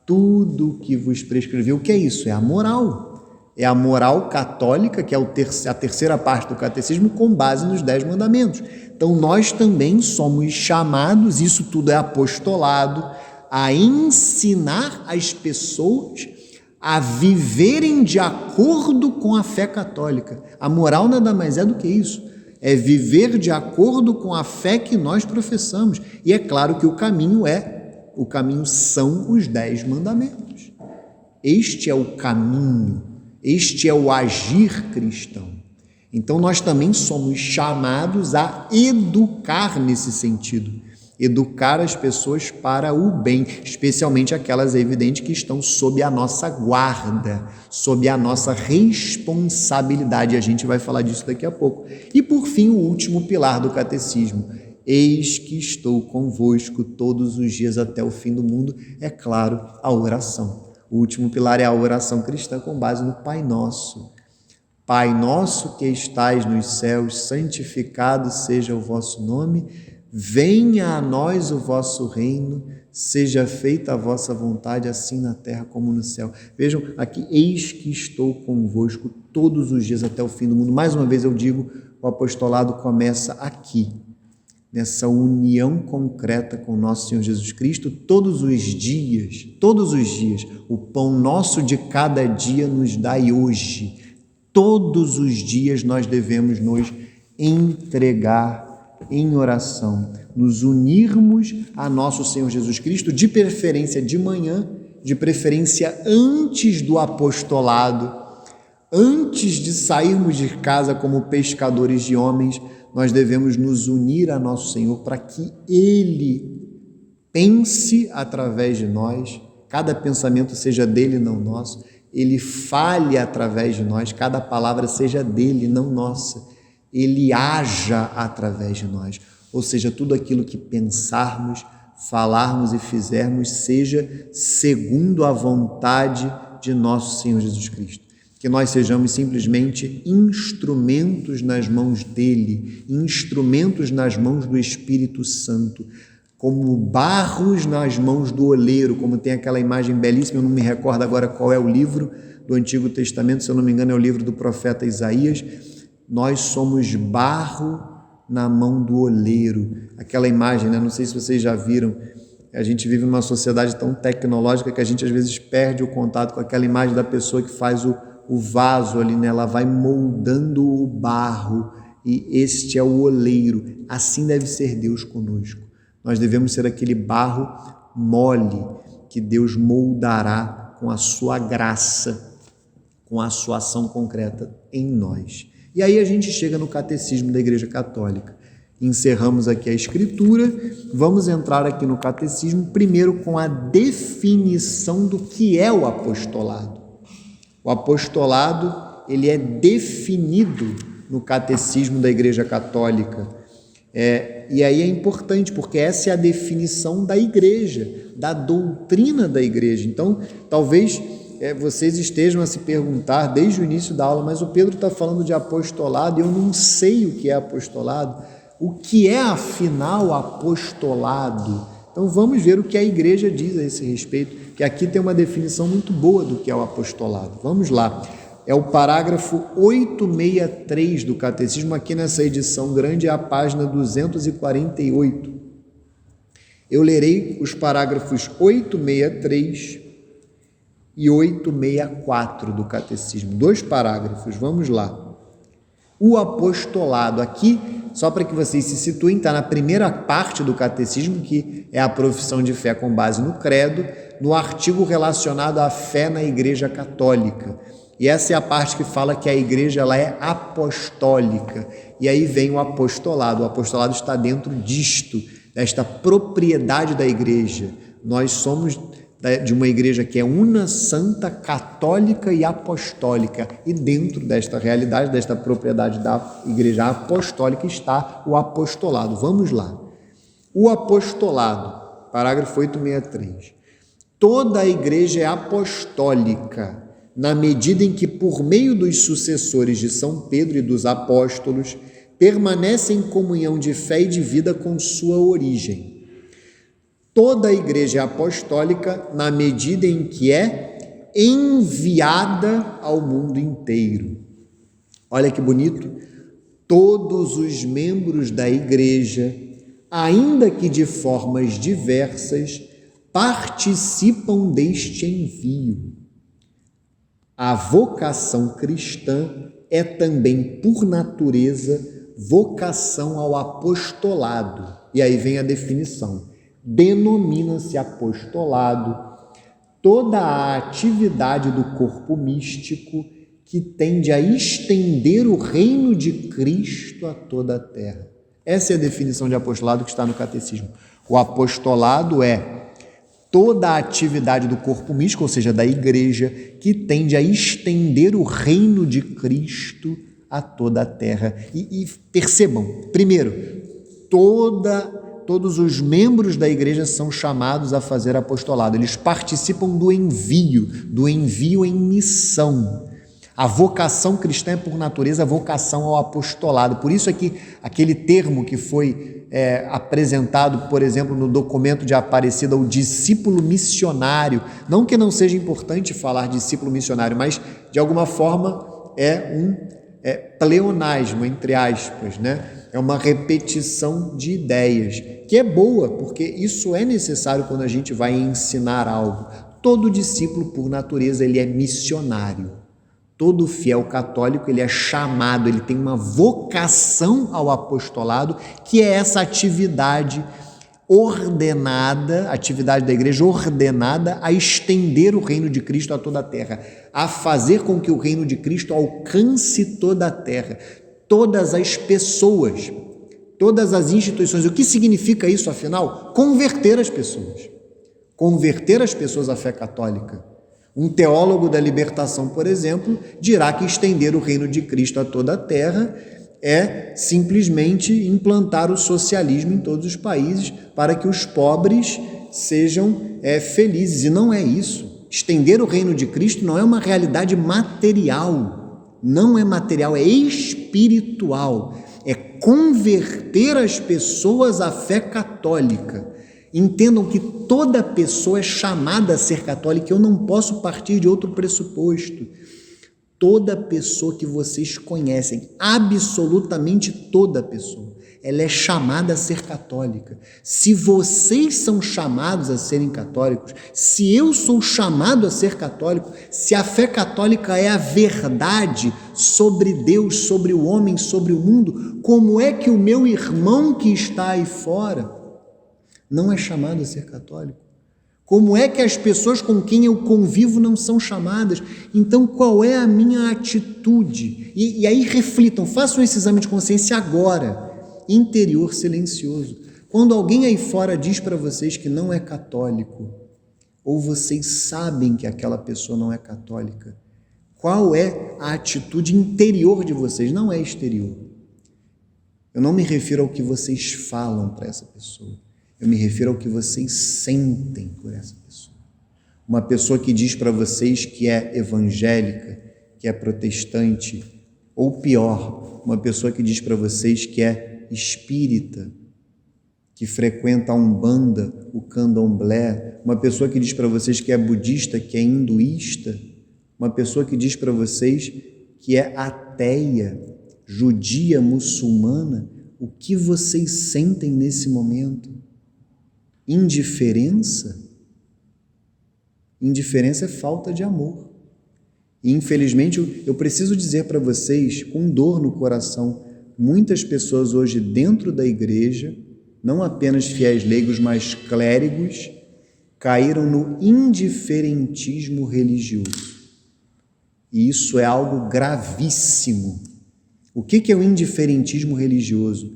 tudo o que vos prescreveu. O que é isso? É a moral. É a moral católica, que é a terceira parte do catecismo, com base nos 10 mandamentos. Então, nós também somos chamados, isso tudo é apostolado, a ensinar as pessoas a viverem de acordo com a fé católica. A moral nada mais é do que isso. É viver de acordo com a fé que nós professamos. E é claro que o caminho são os 10 mandamentos. Este é o caminho, este é o agir cristão. Então nós também somos chamados a educar nesse sentido. Educar as pessoas para o bem, especialmente aquelas, é evidente, que estão sob a nossa guarda, sob a nossa responsabilidade. A gente vai falar disso daqui a pouco. E, por fim, o último pilar do catecismo. Eis que estou convosco todos os dias até o fim do mundo. É claro, a oração. O último pilar é a oração cristã com base no Pai Nosso. Pai nosso que estais nos céus, santificado seja o vosso nome, venha a nós o vosso reino, seja feita a vossa vontade, assim na terra como no céu. Vejam aqui, eis que estou convosco todos os dias até o fim do mundo. Mais uma vez eu digo, o apostolado começa aqui, nessa união concreta com nosso Senhor Jesus Cristo, todos os dias, o pão nosso de cada dia nos dai hoje. Todos os dias nós devemos nos entregar em oração, nos unirmos a nosso Senhor Jesus Cristo, de preferência de manhã, de preferência antes do apostolado, antes de sairmos de casa como pescadores de homens, nós devemos nos unir a nosso Senhor para que Ele pense através de nós, cada pensamento seja dele, não nosso, Ele fale através de nós, cada palavra seja dele, não nossa, Ele haja através de nós, ou seja, tudo aquilo que pensarmos, falarmos e fizermos seja segundo a vontade de nosso Senhor Jesus Cristo. Que nós sejamos simplesmente instrumentos nas mãos dele, instrumentos nas mãos do Espírito Santo, como barros nas mãos do oleiro, como tem aquela imagem belíssima, eu não me recordo agora qual é o livro do Antigo Testamento, se eu não me engano é o livro do profeta Isaías. Nós somos barro na mão do oleiro. Aquela imagem, né? Não sei se vocês já viram, a gente vive numa sociedade tão tecnológica que a gente às vezes perde o contato com aquela imagem da pessoa que faz o vaso ali, né? Ela vai moldando o barro e este é o oleiro. Assim deve ser Deus conosco. Nós devemos ser aquele barro mole que Deus moldará com a sua graça, com a sua ação concreta em nós. E aí a gente chega no Catecismo da Igreja Católica. Encerramos aqui a Escritura, vamos entrar aqui no Catecismo, primeiro com a definição do que é o apostolado. O apostolado, ele é definido no Catecismo da Igreja Católica. E aí é importante, porque essa é a definição da igreja, da doutrina da igreja. Então, talvez vocês estejam a se perguntar desde o início da aula, mas o Pedro está falando de apostolado e eu não sei o que é apostolado. O que é, afinal, apostolado? Então, vamos ver o que a igreja diz a esse respeito, que aqui tem uma definição muito boa do que é o apostolado. Vamos lá. É o parágrafo 863 do Catecismo, aqui nessa edição grande é a página 248. Eu lerei os parágrafos 863 e 864 do Catecismo, 2 parágrafos, vamos lá. O apostolado, aqui, só para que vocês se situem, está na primeira parte do Catecismo, que é a profissão de fé com base no credo, no artigo relacionado à fé na Igreja Católica. E essa é a parte que fala que a igreja ela é apostólica. E aí vem o apostolado. O apostolado está dentro disto, desta propriedade da igreja. Nós somos de uma igreja que é una, santa, católica e apostólica. E dentro desta realidade, desta propriedade da igreja apostólica, está o apostolado. Vamos lá. O apostolado, parágrafo 863. Toda a igreja é apostólica, na medida em que, por meio dos sucessores de São Pedro e dos apóstolos, permanece em comunhão de fé e de vida com sua origem. Toda a igreja é apostólica na medida em que é enviada ao mundo inteiro. Olha que bonito! Todos os membros da igreja, ainda que de formas diversas, participam deste envio. A vocação cristã é também, por natureza, vocação ao apostolado. E aí vem a definição. Denomina-se apostolado toda a atividade do corpo místico que tende a estender o reino de Cristo a toda a terra. Essa é a definição de apostolado que está no Catecismo. O apostolado é toda a atividade do corpo místico, ou seja, da igreja, que tende a estender o reino de Cristo a toda a terra. E percebam, primeiro, todo todos os membros da igreja são chamados a fazer apostolado. Eles participam do envio em missão. A vocação cristã é, por natureza, a vocação ao apostolado. Por isso é que aquele termo que foi apresentado, por exemplo, no documento de Aparecida, o discípulo missionário, não que não seja importante falar discípulo missionário, mas de alguma forma é um pleonasmo, entre aspas, né? É uma repetição de ideias, que é boa, porque isso é necessário quando a gente vai ensinar algo. Todo discípulo, por natureza, ele é missionário. Todo fiel católico, ele é chamado, ele tem uma vocação ao apostolado, que é essa atividade ordenada, atividade da igreja ordenada a estender o reino de Cristo a toda a terra, a fazer com que o reino de Cristo alcance toda a terra, todas as pessoas, todas as instituições. O que significa isso, afinal? Converter as pessoas à fé católica. Um teólogo da libertação, por exemplo, dirá que estender o reino de Cristo a toda a terra é simplesmente implantar o socialismo em todos os países para que os pobres sejam felizes. E não é isso. Estender o reino de Cristo não é uma realidade material, não é material, é espiritual, é converter as pessoas à fé católica. Entendam que toda pessoa é chamada a ser católica. Eu não posso partir de outro pressuposto. Toda pessoa que vocês conhecem, absolutamente toda pessoa, ela é chamada a ser católica. Se vocês são chamados a serem católicos, se eu sou chamado a ser católico, se a fé católica é a verdade sobre Deus, sobre o homem, sobre o mundo, como é que o meu irmão que está aí fora não é chamado a ser católico? Como é que as pessoas com quem eu convivo não são chamadas? Então, qual é a minha atitude? E aí reflitam, façam esse exame de consciência agora, interior silencioso. Quando alguém aí fora diz para vocês que não é católico, ou vocês sabem que aquela pessoa não é católica, qual é a atitude interior de vocês? Não é exterior. Eu não me refiro ao que vocês falam para essa pessoa. Eu me refiro ao que vocês sentem por essa pessoa. Uma pessoa que diz para vocês que é evangélica, que é protestante, ou pior, uma pessoa que diz para vocês que é espírita, que frequenta a Umbanda, o Candomblé, uma pessoa que diz para vocês que é budista, que é hinduísta, uma pessoa que diz para vocês que é ateia, judia, muçulmana, o que vocês sentem nesse momento? Indiferença? Indiferença é falta de amor. E, infelizmente, eu preciso dizer para vocês, com dor no coração, muitas pessoas hoje dentro da igreja, não apenas fiéis leigos, mas clérigos, caíram no indiferentismo religioso. E isso é algo gravíssimo. O que é o indiferentismo religioso?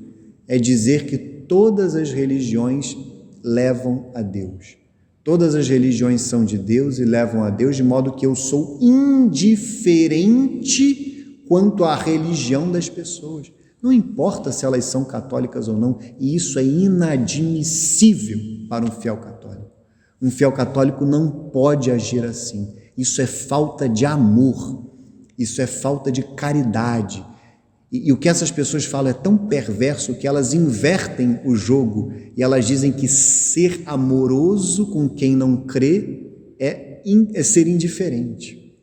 É dizer que todas as religiões levam a Deus. Todas as religiões são de Deus e levam a Deus, de modo que eu sou indiferente quanto à religião das pessoas. Não importa se elas são católicas ou não, e isso é inadmissível para um fiel católico. Um fiel católico não pode agir assim. Isso é falta de amor, isso é falta de caridade. E o que essas pessoas falam é tão perverso que elas invertem o jogo e elas dizem que ser amoroso com quem não crê é ser indiferente.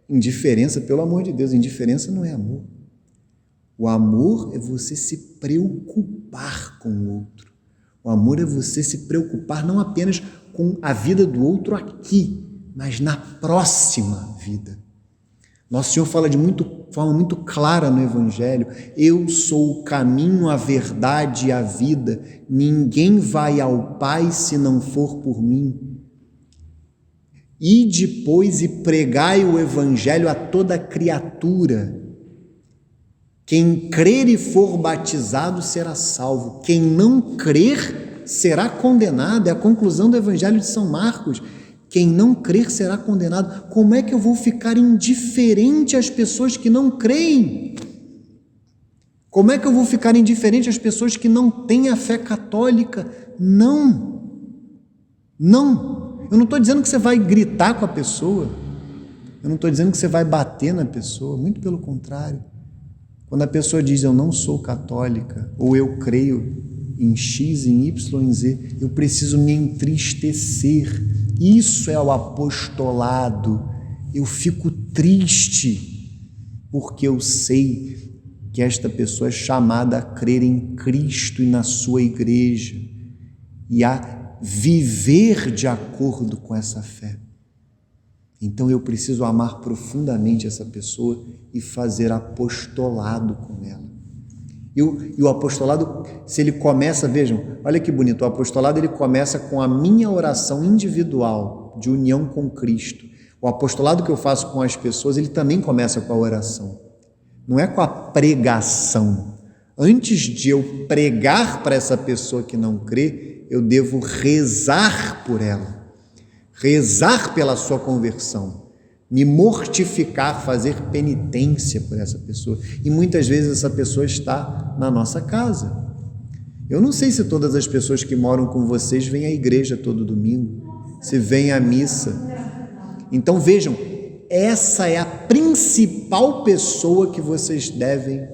Indiferença, pelo amor de Deus, indiferença não é amor. O amor é você se preocupar com o outro. O amor é você se preocupar não apenas com a vida do outro aqui, mas na próxima vida. Nosso Senhor fala de forma muito clara no Evangelho: eu sou o caminho, a verdade e a vida, ninguém vai ao Pai se não for por mim. Ide, pois, e pregai o Evangelho a toda criatura. Quem crer e for batizado será salvo, quem não crer será condenado. É a conclusão do Evangelho de São Marcos. Quem não crer será condenado. Como é que eu vou ficar indiferente às pessoas que não creem? Como é que eu vou ficar indiferente às pessoas que não têm a fé católica? Não. Eu não estou dizendo que você vai gritar com a pessoa. Eu não estou dizendo que você vai bater na pessoa. Muito pelo contrário. Quando a pessoa diz eu não sou católica, ou eu creio em X, em Y, em Z, eu preciso me entristecer. Isso é o apostolado. Eu fico triste porque eu sei que esta pessoa é chamada a crer em Cristo e na sua igreja e a viver de acordo com essa fé. Então eu preciso amar profundamente essa pessoa e fazer apostolado com ela. E o apostolado, se ele começa, vejam, olha que bonito, o apostolado ele começa com a minha oração individual de união com Cristo. O apostolado que eu faço com as pessoas, ele também começa com a oração. Não é com a pregação. Antes de eu pregar para essa pessoa que não crê, eu devo rezar por ela. Rezar pela sua conversão, me mortificar, fazer penitência por essa pessoa. E muitas vezes essa pessoa está na nossa casa. Eu não sei se todas as pessoas que moram com vocês vêm à igreja todo domingo, se vêm à missa. Então vejam, essa é a principal pessoa que vocês devem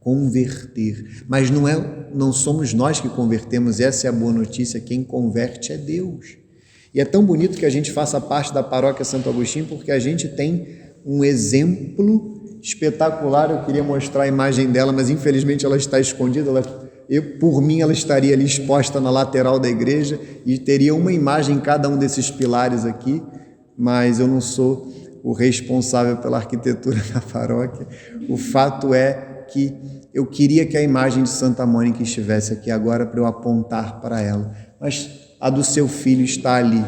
converter. Mas não somos nós que convertemos, essa é a boa notícia, quem converte é Deus. E é tão bonito que a gente faça parte da paróquia Santo Agostinho, porque a gente tem um exemplo espetacular. Eu queria mostrar a imagem dela, mas infelizmente ela está escondida. Por mim, ela estaria ali exposta na lateral da igreja e teria uma imagem em cada um desses pilares aqui, mas eu não sou o responsável pela arquitetura da paróquia. O fato é que eu queria que a imagem de Santa Mônica estivesse aqui agora para eu apontar para ela, mas a do seu filho está ali,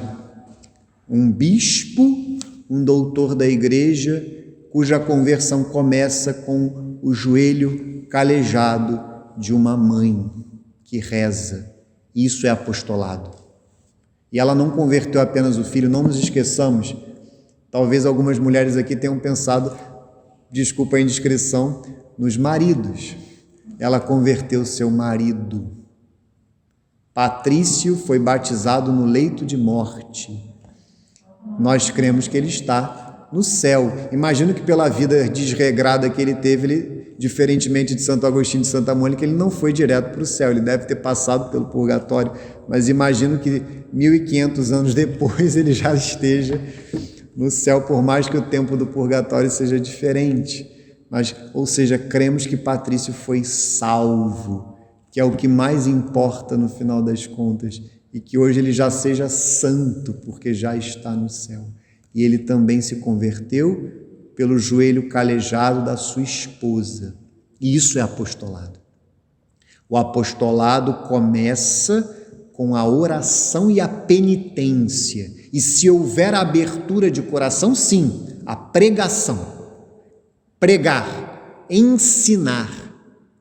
um bispo, um doutor da igreja, cuja conversão começa com o joelho calejado de uma mãe que reza. Isso é apostolado. E ela não converteu apenas o filho, não nos esqueçamos, talvez algumas mulheres aqui tenham pensado, desculpa a indiscrição, nos maridos. Ela converteu seu marido. Patrício foi batizado no leito de morte. Nós cremos que ele está no céu. Imagino que pela vida desregrada que ele teve, ele, diferentemente de Santo Agostinho de Santa Mônica, ele não foi direto para o céu, ele deve ter passado pelo purgatório, mas imagino que 1500 anos depois ele já esteja no céu, por mais que o tempo do purgatório seja diferente. Mas, ou seja, cremos que Patrício foi salvo, que é o que mais importa no final das contas, e que hoje ele já seja santo, porque já está no céu. E ele também se converteu pelo joelho calejado da sua esposa. E isso é apostolado. O apostolado começa com a oração e a penitência. E se houver abertura de coração, sim, a pregação. Pregar, ensinar,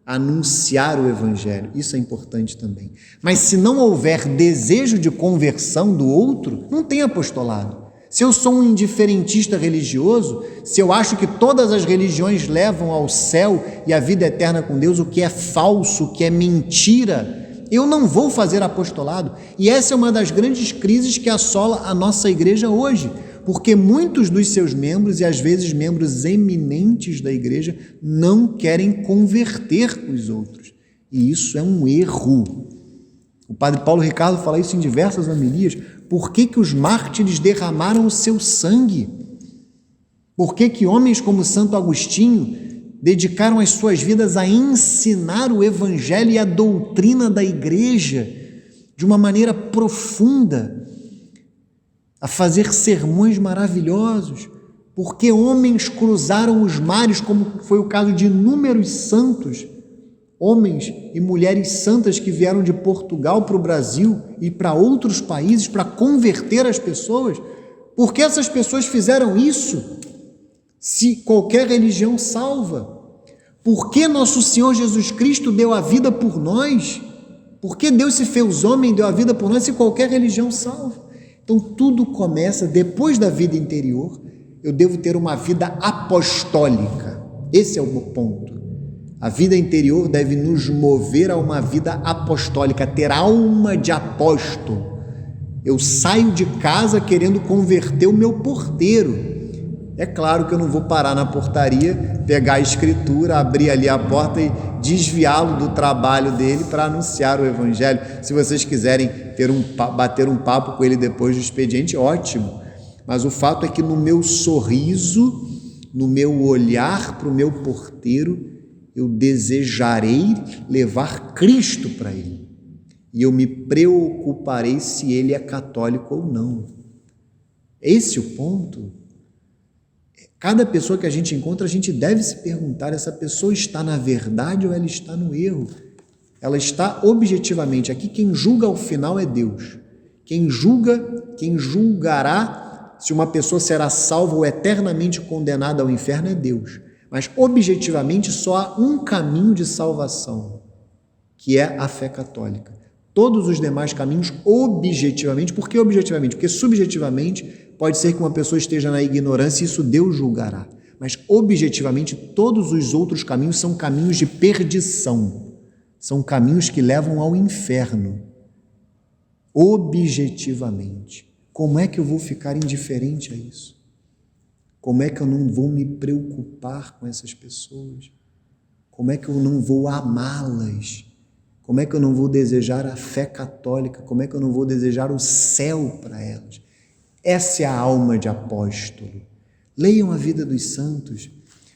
anunciar o evangelho, isso é importante também. Mas se não houver desejo de conversão do outro, não tem apostolado. Se eu sou um indiferentista religioso, se eu acho que todas as religiões levam ao céu e à vida eterna com Deus, o que é falso, o que é mentira, eu não vou fazer apostolado. E essa é uma das grandes crises que assola a nossa igreja hoje, porque muitos dos seus membros, e às vezes membros eminentes da igreja, não querem converter os outros. E isso é um erro. O padre Paulo Ricardo fala isso em diversas homilias. Por que os mártires derramaram o seu sangue? Por que homens como Santo Agostinho dedicaram as suas vidas a ensinar o evangelho e a doutrina da igreja de uma maneira profunda, a fazer sermões maravilhosos? Porque homens cruzaram os mares, como foi o caso de inúmeros santos, homens e mulheres santas que vieram de Portugal para o Brasil e para outros países para converter as pessoas. Por que essas pessoas fizeram isso? Se qualquer religião salva. Por que nosso Senhor Jesus Cristo deu a vida por nós? Por que Deus se fez homem e deu a vida por nós se qualquer religião salva? Então tudo começa depois da vida interior. Eu devo ter uma vida apostólica. Esse é o ponto. A vida interior deve nos mover a uma vida apostólica, ter alma de apóstolo. Eu saio de casa querendo converter o meu porteiro. É claro que eu não vou parar na portaria, pegar a escritura, abrir ali a porta e desviá-lo do trabalho dele para anunciar o evangelho. Se vocês quiserem bater um papo com ele depois do expediente, ótimo. Mas o fato é que no meu sorriso, no meu olhar para o meu porteiro, eu desejarei levar Cristo para ele. E eu me preocuparei se ele é católico ou não. Esse é o ponto. Cada pessoa que a gente encontra, a gente deve se perguntar, essa pessoa está na verdade ou ela está no erro? Ela está objetivamente. Aqui quem julga ao final é Deus. Quem julgará se uma pessoa será salva ou eternamente condenada ao inferno é Deus. Mas objetivamente só há um caminho de salvação, que é a fé católica. Todos os demais caminhos, objetivamente, por que objetivamente? Porque subjetivamente pode ser que uma pessoa esteja na ignorância e isso Deus julgará. Mas objetivamente todos os outros caminhos são caminhos de perdição. São caminhos que levam ao inferno. Objetivamente. Como é que eu vou ficar indiferente a isso? Como é que eu não vou me preocupar com essas pessoas? Como é que eu não vou amá-las? Como é que eu não vou desejar a fé católica? Como é que eu não vou desejar o céu para elas? Essa é a alma de apóstolo. Leiam a vida dos santos.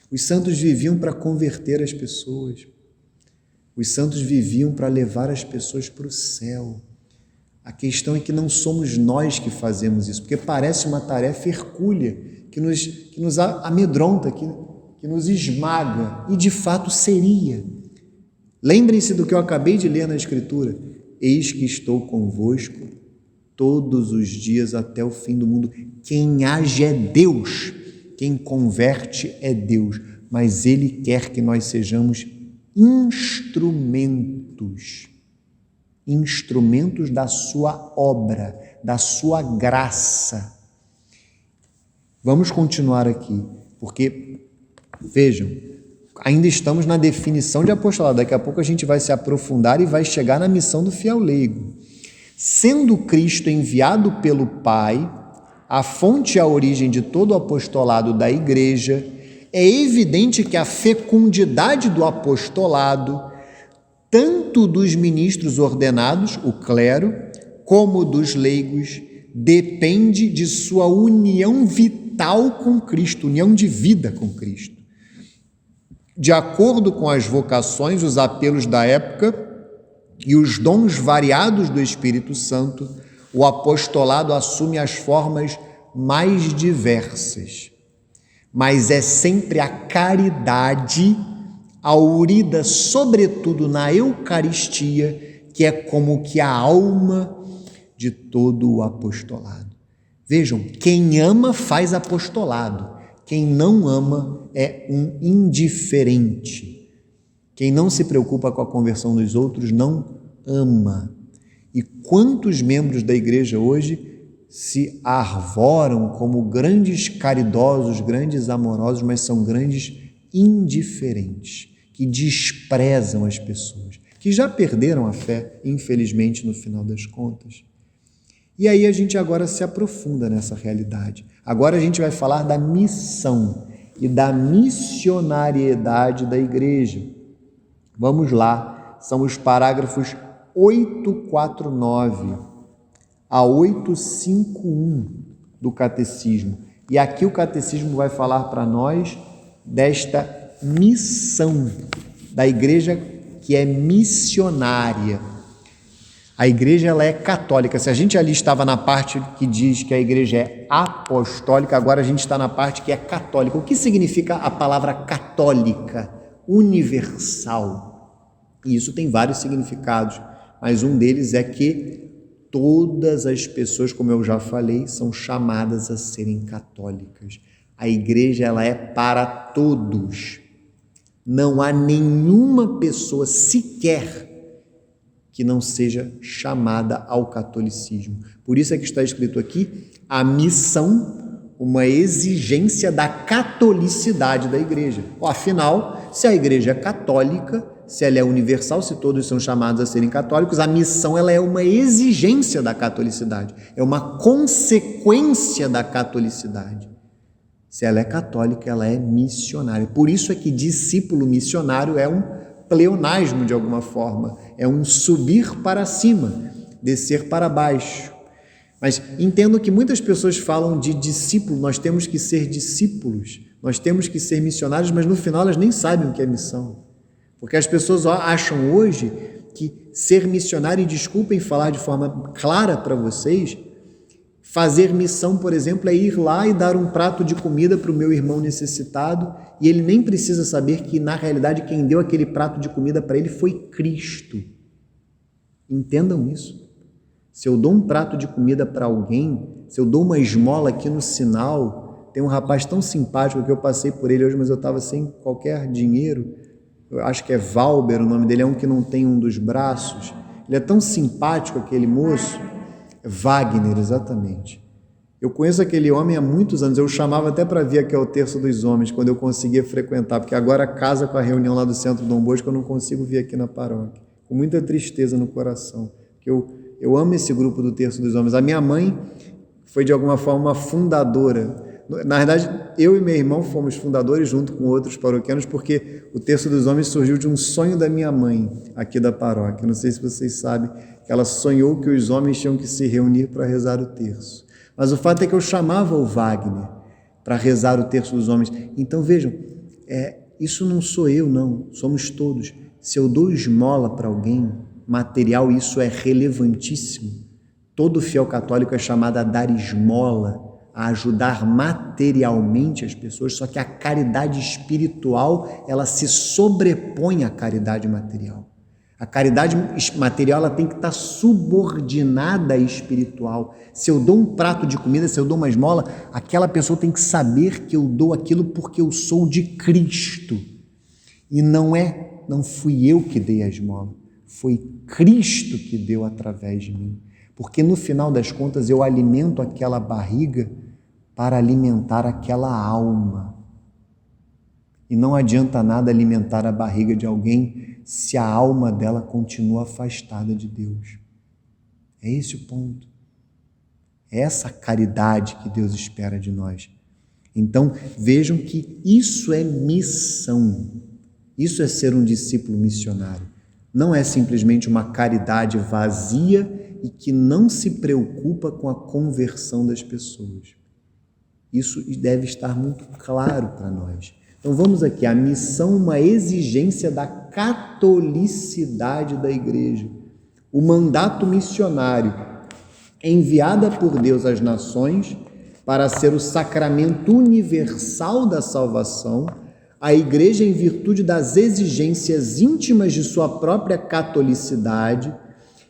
Os santos viviam para converter as pessoas. Os santos viviam para levar as pessoas para o céu. A questão é que não somos nós que fazemos isso, porque parece uma tarefa hercúlea, que nos amedronta, que nos esmaga, e de fato seria. Lembrem-se do que eu acabei de ler na Escritura. Eis que estou convosco todos os dias até o fim do mundo. Quem age é Deus, quem converte é Deus, mas Ele quer que nós sejamos instrumentos da sua obra, da sua graça. Vamos continuar aqui, porque, vejam, ainda estamos na definição de apostolado, daqui a pouco a gente vai se aprofundar e vai chegar na missão do fiel leigo. Sendo Cristo enviado pelo Pai, a fonte e a origem de todo o apostolado da Igreja, é evidente que a fecundidade do apostolado, tanto dos ministros ordenados, o clero, como dos leigos, depende de sua união vital com Cristo, união de vida com Cristo. De acordo com as vocações, os apelos da época e os dons variados do Espírito Santo, o apostolado assume as formas mais diversas, mas é sempre a caridade, aurida sobretudo na Eucaristia, que é como que a alma de todo o apostolado. Vejam, quem ama faz apostolado, quem não ama é um indiferente. Quem não se preocupa com a conversão dos outros não ama. E quantos membros da igreja hoje se arvoram como grandes caridosos, grandes amorosos, mas são grandes indiferentes, que desprezam as pessoas, que já perderam a fé, infelizmente, no final das contas. E aí a gente agora se aprofunda nessa realidade. Agora a gente vai falar da missão e da missionariedade da igreja. Vamos lá, são os parágrafos 849 a 851 do Catecismo. E aqui o Catecismo vai falar para nós desta missão da igreja que é missionária. A igreja ela é católica. Se a gente ali estava na parte que diz que a igreja é apostólica, agora a gente está na parte que é católica. O que significa a palavra católica? Universal. E isso tem vários significados, mas um deles é que todas as pessoas, como eu já falei, são chamadas a serem católicas. A igreja ela é para todos. Não há nenhuma pessoa sequer que não seja chamada ao catolicismo. Por isso é que está escrito aqui a missão uma exigência da catolicidade da igreja. Afinal, se a igreja é católica, se ela é universal, se todos são chamados a serem católicos, a missão ela é uma exigência da catolicidade, é uma consequência da catolicidade. Se ela é católica, ela é missionária. Por isso é que discípulo missionário é um pleonasmo de alguma forma, é um subir para cima, descer para baixo. Mas entendo que muitas pessoas falam de discípulo, nós temos que ser discípulos, nós temos que ser missionários, mas no final elas nem sabem o que é missão. Porque as pessoas acham hoje que ser missionário, e desculpem falar de forma clara para vocês, fazer missão, por exemplo, é ir lá e dar um prato de comida para o meu irmão necessitado e ele nem precisa saber que, na realidade, quem deu aquele prato de comida para ele foi Cristo. Entendam isso. Se eu dou um prato de comida para alguém, se eu dou uma esmola aqui no sinal, tem um rapaz tão simpático que eu passei por ele hoje, mas eu estava sem qualquer dinheiro, eu acho que é Valber o nome dele, é um que não tem um dos braços, ele é tão simpático aquele moço, Wagner, exatamente. Eu conheço aquele homem há muitos anos, eu chamava até para vir aqui ao Terço dos Homens, quando eu conseguia frequentar, porque agora casa com a reunião lá do Centro Dom Bosco, eu não consigo vir aqui na paróquia, com muita tristeza no coração, porque eu amo esse grupo do Terço dos Homens. A minha mãe foi, de alguma forma, uma fundadora. Na verdade, eu e meu irmão fomos fundadores junto com outros paroquianos, porque o Terço dos Homens surgiu de um sonho da minha mãe aqui da paróquia. Não sei se vocês sabem, que ela sonhou que os homens tinham que se reunir para rezar o terço. Mas o fato é que eu chamava o Wagner para rezar o Terço dos Homens. Então, vejam, isso não sou eu, não. Somos todos. Se eu dou esmola para alguém, material, isso é relevantíssimo. Todo fiel católico é chamado a dar esmola, a ajudar materialmente as pessoas, só que a caridade espiritual, ela se sobrepõe à caridade material. A caridade material, ela tem que estar subordinada à espiritual. Se eu dou um prato de comida, se eu dou uma esmola, aquela pessoa tem que saber que eu dou aquilo porque eu sou de Cristo. E não fui eu que dei a esmola. Foi Cristo que deu através de mim. Porque no final das contas eu alimento aquela barriga para alimentar aquela alma. E não adianta nada alimentar a barriga de alguém se a alma dela continua afastada de Deus. É esse o ponto. É essa caridade que Deus espera de nós. Então vejam que isso é missão. Isso é ser um discípulo missionário. Não é simplesmente uma caridade vazia e que não se preocupa com a conversão das pessoas. Isso deve estar muito claro para nós. Então vamos aqui, a missão, uma exigência da catolicidade da igreja. O mandato missionário, enviada por Deus às nações para ser o sacramento universal da salvação, a igreja, em virtude das exigências íntimas de sua própria catolicidade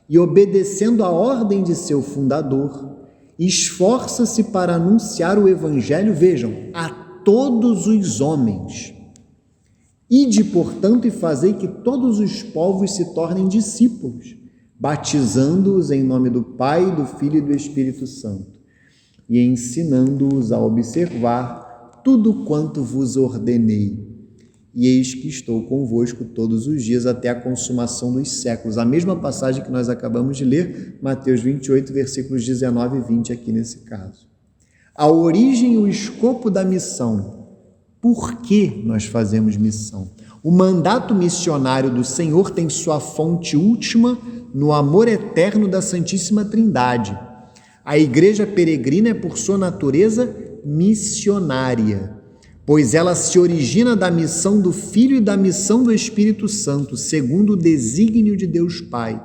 e obedecendo à ordem de seu fundador, esforça-se para anunciar o evangelho, vejam, a todos os homens. Ide, portanto, e fazei que todos os povos se tornem discípulos, batizando-os em nome do Pai, do Filho e do Espírito Santo, e ensinando-os a observar tudo quanto vos ordenei. E eis que estou convosco todos os dias até a consumação dos séculos. A mesma passagem que nós acabamos de ler, Mateus 28, versículos 19 e 20, aqui nesse caso. A origem e o escopo da missão. Por que nós fazemos missão? O mandato missionário do Senhor tem sua fonte última no amor eterno da Santíssima Trindade. A igreja peregrina é, por sua natureza, missionária, pois ela se origina da missão do Filho e da missão do Espírito Santo, segundo o desígnio de Deus Pai.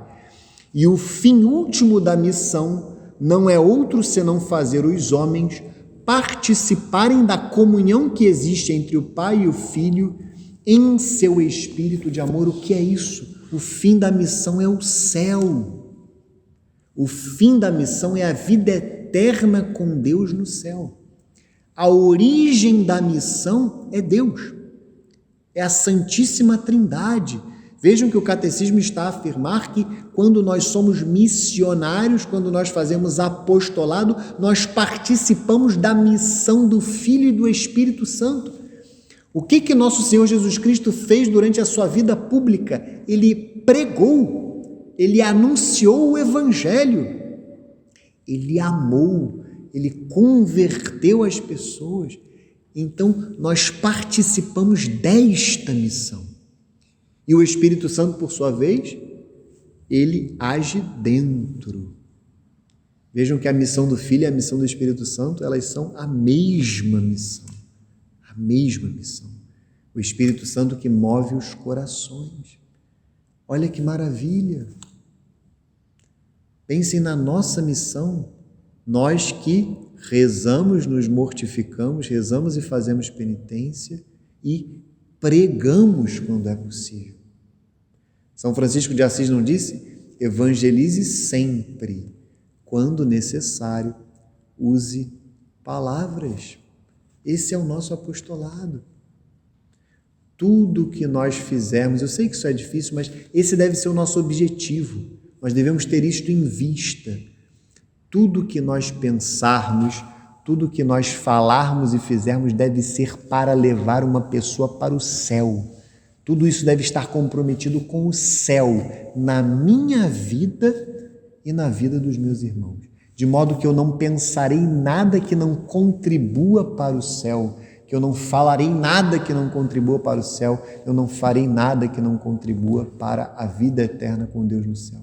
E o fim último da missão não é outro senão fazer os homens participarem da comunhão que existe entre o Pai e o Filho em seu espírito de amor. O que é isso? O fim da missão é o céu. O fim da missão é a vida eterna com Deus no céu. A origem da missão é Deus, é a Santíssima Trindade. Vejam que o catecismo está a afirmar que quando nós somos missionários, quando nós fazemos apostolado, nós participamos da missão do Filho e do Espírito Santo. O que nosso Senhor Jesus Cristo fez durante a sua vida pública? Ele pregou, ele anunciou o Evangelho, ele amou, ele converteu as pessoas. Então, nós participamos desta missão. E o Espírito Santo, por sua vez, ele age dentro. Vejam que a missão do Filho e a missão do Espírito Santo, elas são a mesma missão. A mesma missão. O Espírito Santo que move os corações. Olha que maravilha! Pensem na nossa missão. Nós que rezamos, nos mortificamos, rezamos e fazemos penitência e pregamos quando é possível. São Francisco de Assis não disse? Evangelize sempre, quando necessário, use palavras. Esse é o nosso apostolado. Tudo que nós fizermos, eu sei que isso é difícil, mas esse deve ser o nosso objetivo. Nós devemos ter isto em vista. Tudo que nós pensarmos, tudo que nós falarmos e fizermos deve ser para levar uma pessoa para o céu. Tudo isso deve estar comprometido com o céu, na minha vida e na vida dos meus irmãos. De modo que eu não pensarei nada que não contribua para o céu, que eu não falarei nada que não contribua para o céu, eu não farei nada que não contribua para a vida eterna com Deus no céu.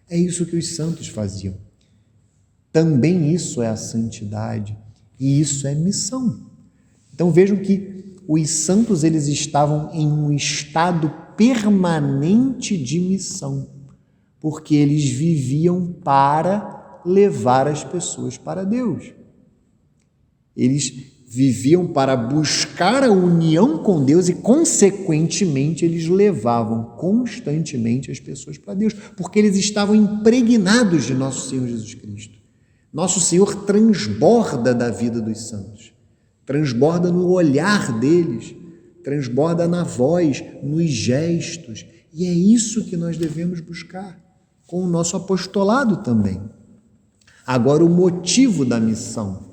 É isso que os santos faziam. Também isso é a santidade e isso é missão. Então vejam que os santos eles estavam em um estado permanente de missão, porque eles viviam para levar as pessoas para Deus. Eles viviam para buscar a união com Deus e, consequentemente, eles levavam constantemente as pessoas para Deus, porque eles estavam impregnados de nosso Senhor Jesus Cristo. Nosso Senhor transborda da vida dos santos, transborda no olhar deles, transborda na voz, nos gestos, e é isso que nós devemos buscar com o nosso apostolado também. Agora, o motivo da missão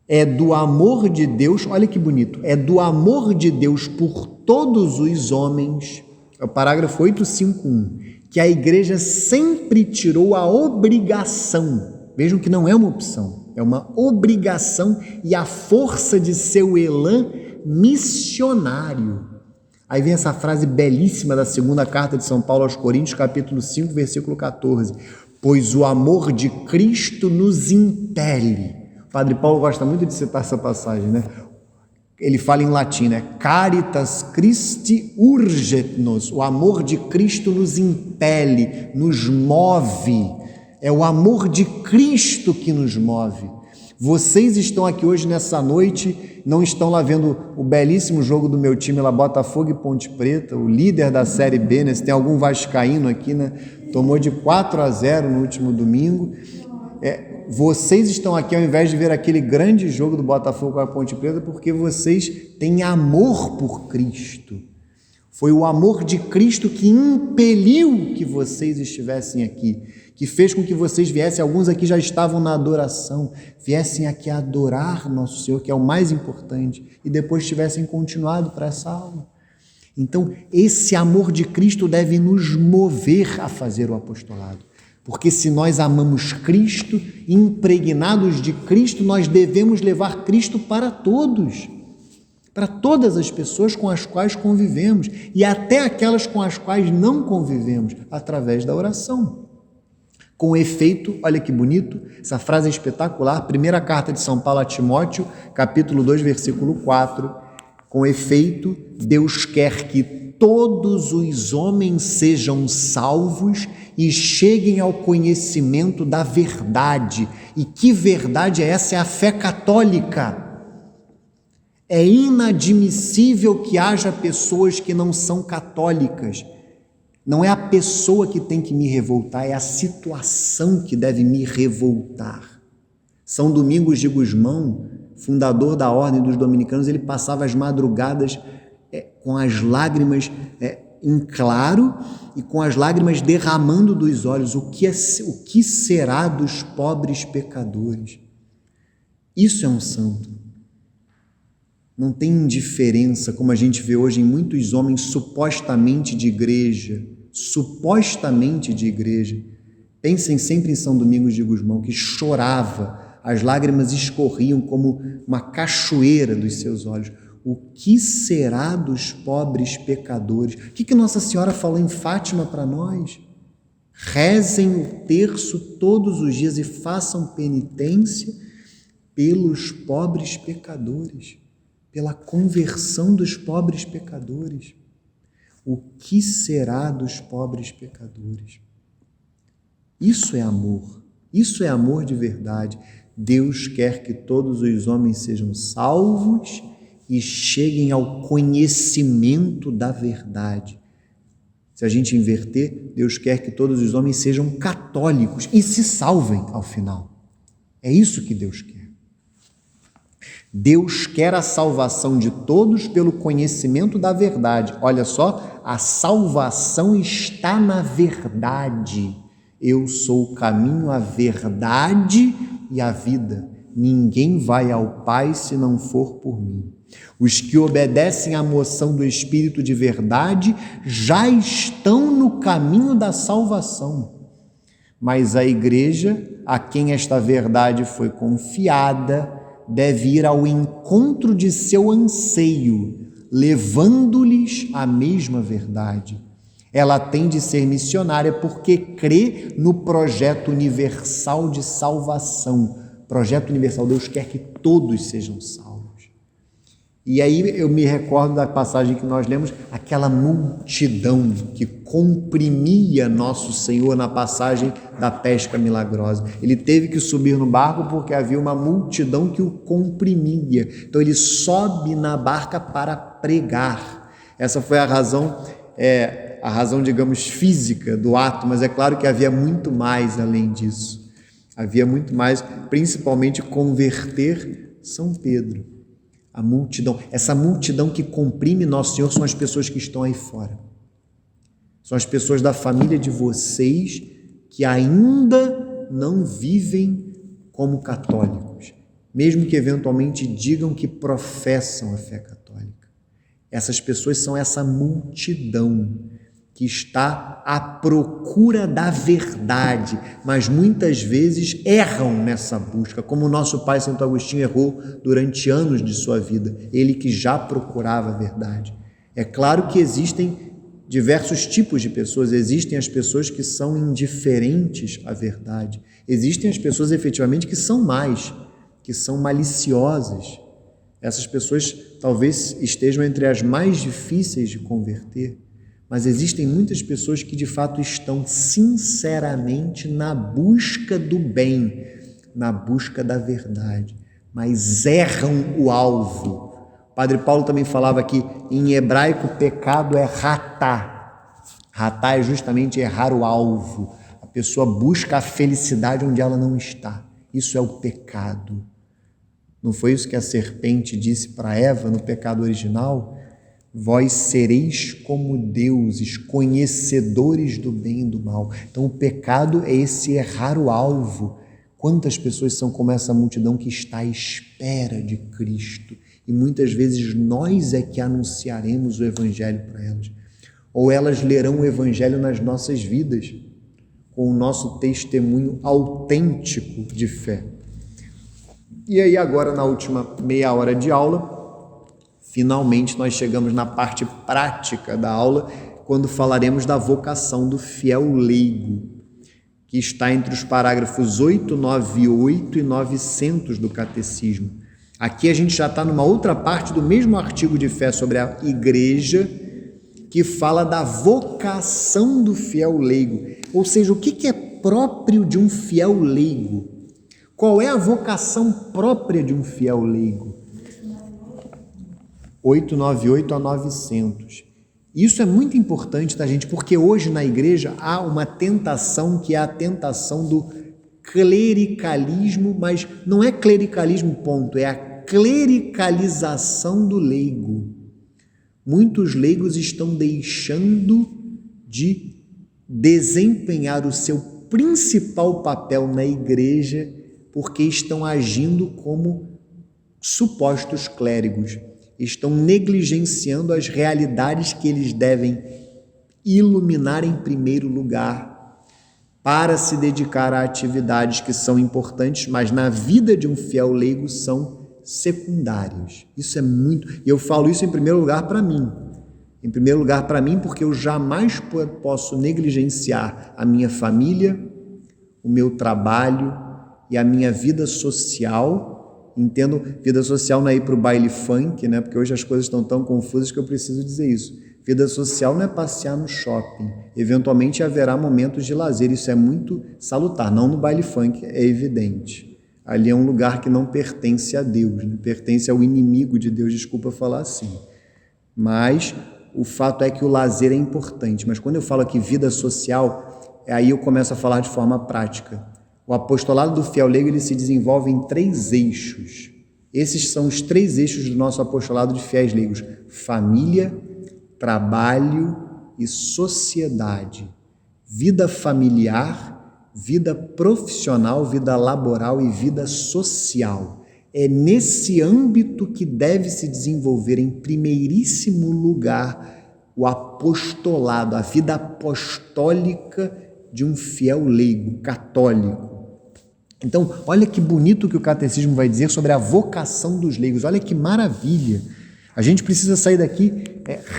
é do amor de Deus, olha que bonito, é do amor de Deus por todos os homens, é o parágrafo 851, que a igreja sempre tirou a obrigação, vejam que não é uma opção, é uma obrigação e a força de seu elan missionário. Aí vem essa frase belíssima da segunda carta de São Paulo aos Coríntios, capítulo 5, versículo 14, pois o amor de Cristo nos impele. O Padre Paulo gosta muito de citar essa passagem, né? Ele fala em latim, né? Caritas Christi urget nos. O amor de Cristo nos impele, nos move. É o amor de Cristo que nos move. Vocês estão aqui hoje nessa noite, não estão lá vendo o belíssimo jogo do meu time lá, Botafogo e Ponte Preta, o líder da Série B, né? Se tem algum vascaíno aqui, né? Tomou de 4-0 no último domingo. Vocês estão aqui ao invés de ver aquele grande jogo do Botafogo com a Ponte Preta porque vocês têm amor por Cristo. Foi o amor de Cristo que impeliu que vocês estivessem aqui, que fez com que vocês viessem, alguns aqui já estavam na adoração, viessem aqui adorar nosso Senhor, que é o mais importante, e depois tivessem continuado para essa aula. Então, esse amor de Cristo deve nos mover a fazer o apostolado. Porque se nós amamos Cristo, impregnados de Cristo, nós devemos levar Cristo para todos, para todas as pessoas com as quais convivemos e até aquelas com as quais não convivemos, através da oração. Com efeito, olha que bonito, essa frase é espetacular, primeira carta de São Paulo a Timóteo, capítulo 2, versículo 4, com efeito, Deus quer que todos os homens sejam salvos e cheguem ao conhecimento da verdade. E que verdade é essa? É a fé católica. É inadmissível que haja pessoas que não são católicas. Não é a pessoa que tem que me revoltar, é a situação que deve me revoltar. São Domingos de Gusmão, fundador da Ordem dos Dominicanos, ele passava as madrugadas com as lágrimas em claro e com as lágrimas derramando dos olhos. O que será dos pobres pecadores? Isso é um santo. Não tem indiferença, como a gente vê hoje em muitos homens supostamente de igreja. Pensem sempre em São Domingos de Gusmão, que chorava, as lágrimas escorriam como uma cachoeira dos seus olhos. O que será dos pobres pecadores? O que Nossa Senhora falou em Fátima para nós? Rezem o terço todos os dias e façam penitência pelos pobres pecadores, pela conversão dos pobres pecadores. O que será dos pobres pecadores? Isso é amor de verdade. Deus quer que todos os homens sejam salvos e cheguem ao conhecimento da verdade. Se a gente inverter, Deus quer que todos os homens sejam católicos e se salvem ao final. É isso que Deus quer. Deus quer a salvação de todos pelo conhecimento da verdade. Olha só, a salvação está na verdade. Eu sou o caminho, a verdade e a vida. Ninguém vai ao Pai se não for por mim. Os que obedecem à moção do Espírito de verdade já estão no caminho da salvação. Mas a igreja, a quem esta verdade foi confiada, deve ir ao encontro de seu anseio, levando-lhes a mesma verdade. Ela tem de ser missionária porque crê no projeto universal de salvação. Projeto universal, Deus quer que todos sejam salvos. E aí eu me recordo da passagem que nós lemos, aquela multidão que comprimia Nosso Senhor na passagem da pesca milagrosa. Ele teve que subir no barco porque havia uma multidão que o comprimia. Então ele sobe na barca para pregar. Essa foi a razão, digamos, física do ato, mas é claro que havia muito mais além disso. Havia muito mais, principalmente converter São Pedro. A multidão, essa multidão que comprime Nosso Senhor são as pessoas que estão aí fora. São as pessoas da família de vocês que ainda não vivem como católicos, mesmo que eventualmente digam que professam a fé católica. Essas pessoas são essa multidão que está à procura da verdade, mas muitas vezes erram nessa busca, como o nosso pai Santo Agostinho errou durante anos de sua vida, ele que já procurava a verdade. É claro que existem diversos tipos de pessoas, existem as pessoas que são indiferentes à verdade, existem as pessoas efetivamente que são más, que são maliciosas. Essas pessoas talvez estejam entre as mais difíceis de converter, mas existem muitas pessoas que de fato estão sinceramente na busca do bem, na busca da verdade, mas erram o alvo. O Padre Paulo também falava que em hebraico pecado é ratá. Ratá é justamente errar o alvo. A pessoa busca a felicidade onde ela não está. Isso é o pecado. Não foi isso que a serpente disse para Eva no pecado original? Vós sereis como deuses, conhecedores do bem e do mal. Então o pecado é esse errar o alvo. Quantas pessoas são como essa multidão que está à espera de Cristo? E muitas vezes nós é que anunciaremos o Evangelho para elas. Ou elas lerão o Evangelho nas nossas vidas, com o nosso testemunho autêntico de fé. E aí agora, na última meia hora de aula, finalmente nós chegamos na parte prática da aula, quando falaremos da vocação do fiel leigo, que está entre os parágrafos 898 e 900 do Catecismo. Aqui a gente já está numa outra parte do mesmo artigo de fé sobre a igreja, que fala da vocação do fiel leigo. Ou seja, o que é próprio de um fiel leigo? Qual é a vocação própria de um fiel leigo? 898 a 900. Isso é muito importante, tá, gente? Porque hoje na igreja há uma tentação que é a tentação do clericalismo, mas não é clericalismo ponto, é a clericalização do leigo. muitos leigos estão deixando de desempenhar o seu principal papel na igreja porque estão agindo como supostos clérigos, estão negligenciando as realidades que eles devem iluminar em primeiro lugar para se dedicar a atividades que são importantes, mas na vida de um fiel leigo são secundários. Isso é muito... E eu falo isso em primeiro lugar para mim. Em primeiro lugar para mim, porque eu jamais posso negligenciar a minha família, o meu trabalho e a minha vida social. Entendo, vida social não é ir para o baile funk, né? Porque hoje as coisas estão tão confusas que eu preciso dizer isso. Vida social não é passear no shopping. Eventualmente haverá momentos de lazer, isso é muito salutar. Não no baile funk, é evidente. Ali é um lugar que não pertence a Deus, né? Pertence ao inimigo de Deus, desculpa falar assim. Mas o fato é que o lazer é importante. Mas quando eu falo aqui vida social, aí eu começo a falar de forma prática. O apostolado do fiel leigo ele se desenvolve em 3 eixos. Esses são os 3 eixos do nosso apostolado de fiéis leigos: família, trabalho e sociedade. Vida familiar, vida profissional, vida laboral e vida social. É nesse âmbito que deve se desenvolver em primeiríssimo lugar o apostolado, a vida apostólica de um fiel leigo, católico. Então, olha que bonito que o catecismo vai dizer sobre a vocação dos leigos, olha que maravilha. A gente precisa sair daqui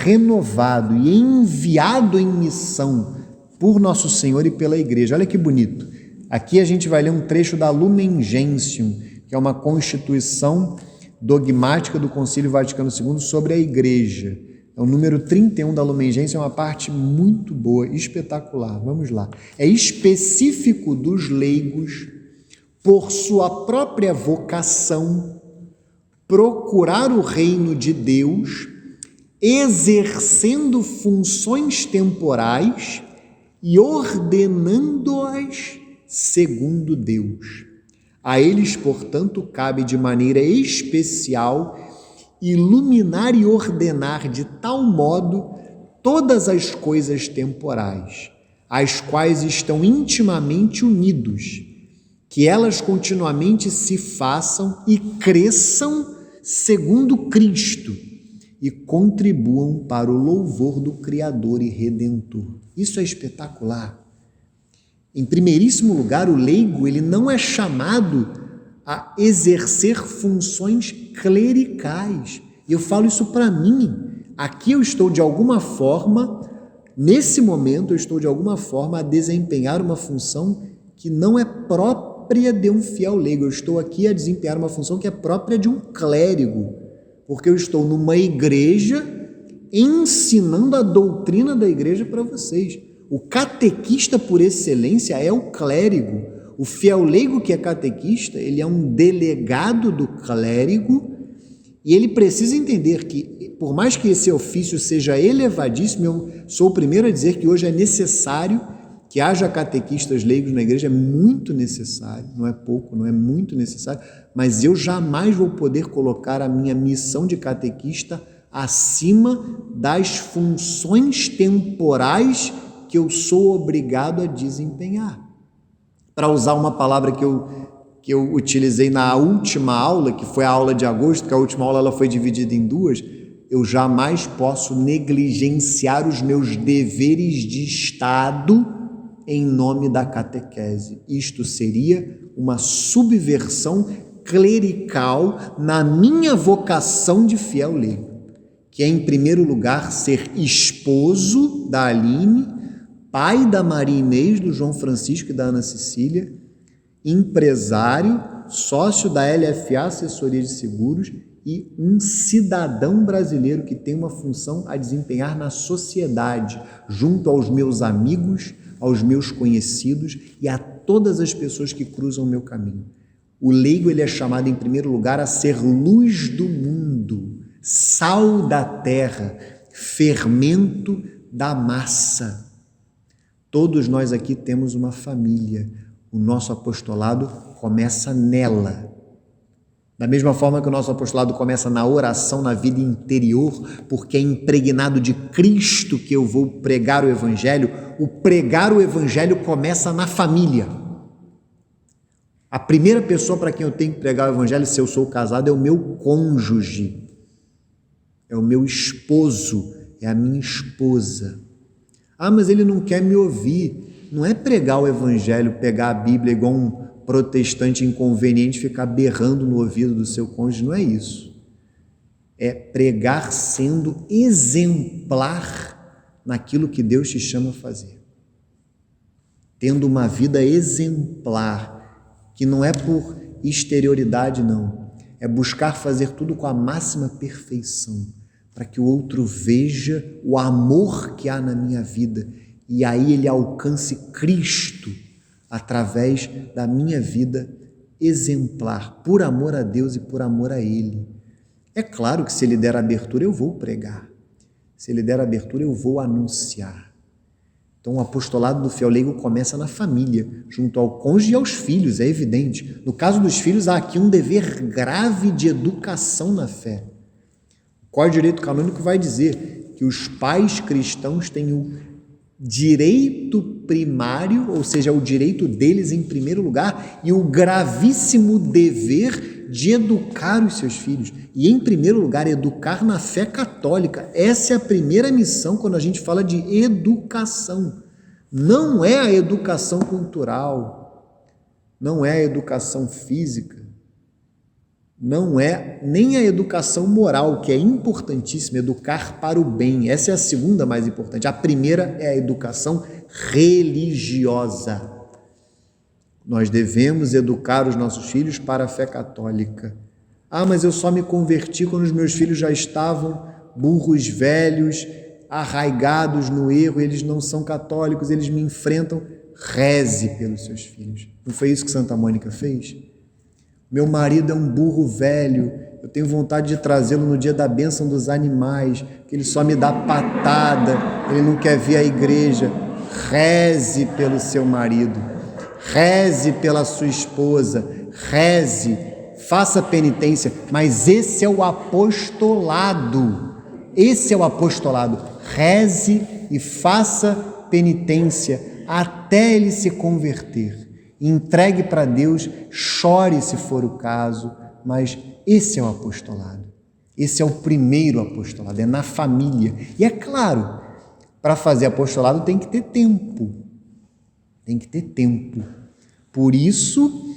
renovado e enviado em missão por Nosso Senhor e pela Igreja. Olha que bonito. Aqui a gente vai ler um trecho da Lumen Gentium, que é uma constituição dogmática do Concílio Vaticano II sobre a Igreja. É o número 31 da Lumen Gentium, é uma parte muito boa, espetacular. Vamos lá. É específico dos leigos, por sua própria vocação, procurar o reino de Deus, exercendo funções temporais e ordenando-as segundo Deus. A eles, portanto, cabe de maneira especial iluminar e ordenar de tal modo todas as coisas temporais, às quais estão intimamente unidos, que elas continuamente se façam e cresçam segundo Cristo e contribuam para o louvor do Criador e Redentor. Isso é espetacular. Em primeiríssimo lugar, o leigo ele não é chamado a exercer funções clericais. E eu falo isso para mim. Aqui eu estou de alguma forma, nesse momento eu estou de alguma forma a desempenhar uma função que não é própria de um fiel leigo. Eu estou aqui a desempenhar uma função que é própria de um clérigo, porque eu estou numa igreja ensinando a doutrina da igreja para vocês. O catequista por excelência é o clérigo. O fiel leigo que é catequista, ele é um delegado do clérigo e ele precisa entender que, por mais que esse ofício seja elevadíssimo, eu sou o primeiro a dizer que hoje é necessário que haja catequistas leigos na igreja, é muito necessário, não é pouco, não é muito necessário, mas eu jamais vou poder colocar a minha missão de catequista acima das funções temporais que eu sou obrigado a desempenhar. Para usar uma palavra que eu utilizei na última aula, que foi a aula de agosto, que a última aula ela foi dividida em 2, eu jamais posso negligenciar os meus deveres de Estado em nome da catequese. Isto seria uma subversão clerical na minha vocação de fiel leigo, que é, em primeiro lugar, ser esposo da Aline, pai da Maria Inês, do João Francisco e da Ana Cecília, empresário, sócio da LFA Assessoria de Seguros e um cidadão brasileiro que tem uma função a desempenhar na sociedade, junto aos meus amigos, aos meus conhecidos e a todas as pessoas que cruzam o meu caminho. O leigo ele é chamado, em primeiro lugar, a ser luz do mundo, sal da terra, fermento da massa. Todos nós aqui temos uma família. O nosso apostolado começa nela. Da mesma forma que o nosso apostolado começa na oração, na vida interior, porque é impregnado de Cristo que eu vou pregar o pregar o Evangelho começa na família. A primeira pessoa para quem eu tenho que pregar o Evangelho, se eu sou casado, é o meu cônjuge, é o meu esposo, é a minha esposa. Ah, mas ele não quer me ouvir. Não é pregar o Evangelho, pegar a Bíblia igual um protestante inconveniente, ficar berrando no ouvido do seu cônjuge, não é isso. É pregar sendo exemplar naquilo que Deus te chama a fazer. Tendo uma vida exemplar, que não é por exterioridade, não. É buscar fazer tudo com a máxima perfeição, para que o outro veja o amor que há na minha vida e aí ele alcance Cristo através da minha vida exemplar, por amor a Deus e por amor a Ele. É claro que se Ele der abertura, eu vou pregar. Se Ele der abertura, eu vou anunciar. Então, o apostolado do fiel leigo começa na família, junto ao cônjuge e aos filhos, é evidente. No caso dos filhos, há aqui um dever grave de educação na fé. O Código de Direito Canônico vai dizer que os pais cristãos têm o direito primário, ou seja, o direito deles em primeiro lugar, e o gravíssimo dever de educar os seus filhos. E, em primeiro lugar, educar na fé católica. Essa é a primeira missão quando a gente fala de educação. Não é a educação cultural, não é a educação física, não é nem a educação moral, que é importantíssima, educar para o bem. Essa é a segunda mais importante. A primeira é a educação religiosa. Nós devemos educar os nossos filhos para a fé católica. Ah, mas eu só me converti quando os meus filhos já estavam burros, velhos, arraigados no erro, eles não são católicos, eles me enfrentam. Reze pelos seus filhos. Não foi isso que Santa Mônica fez? Meu marido é um burro velho, eu tenho vontade de trazê-lo no dia da bênção dos animais, que ele só me dá patada, ele não quer vir à igreja. Reze pelo seu marido, reze pela sua esposa, reze, faça penitência, mas esse é o apostolado, reze e faça penitência até ele se converter. Entregue para Deus, chore se for o caso, mas esse é o apostolado. Esse é o primeiro apostolado, é na família. E é claro, para fazer apostolado tem que ter tempo. Tem que ter tempo. Por isso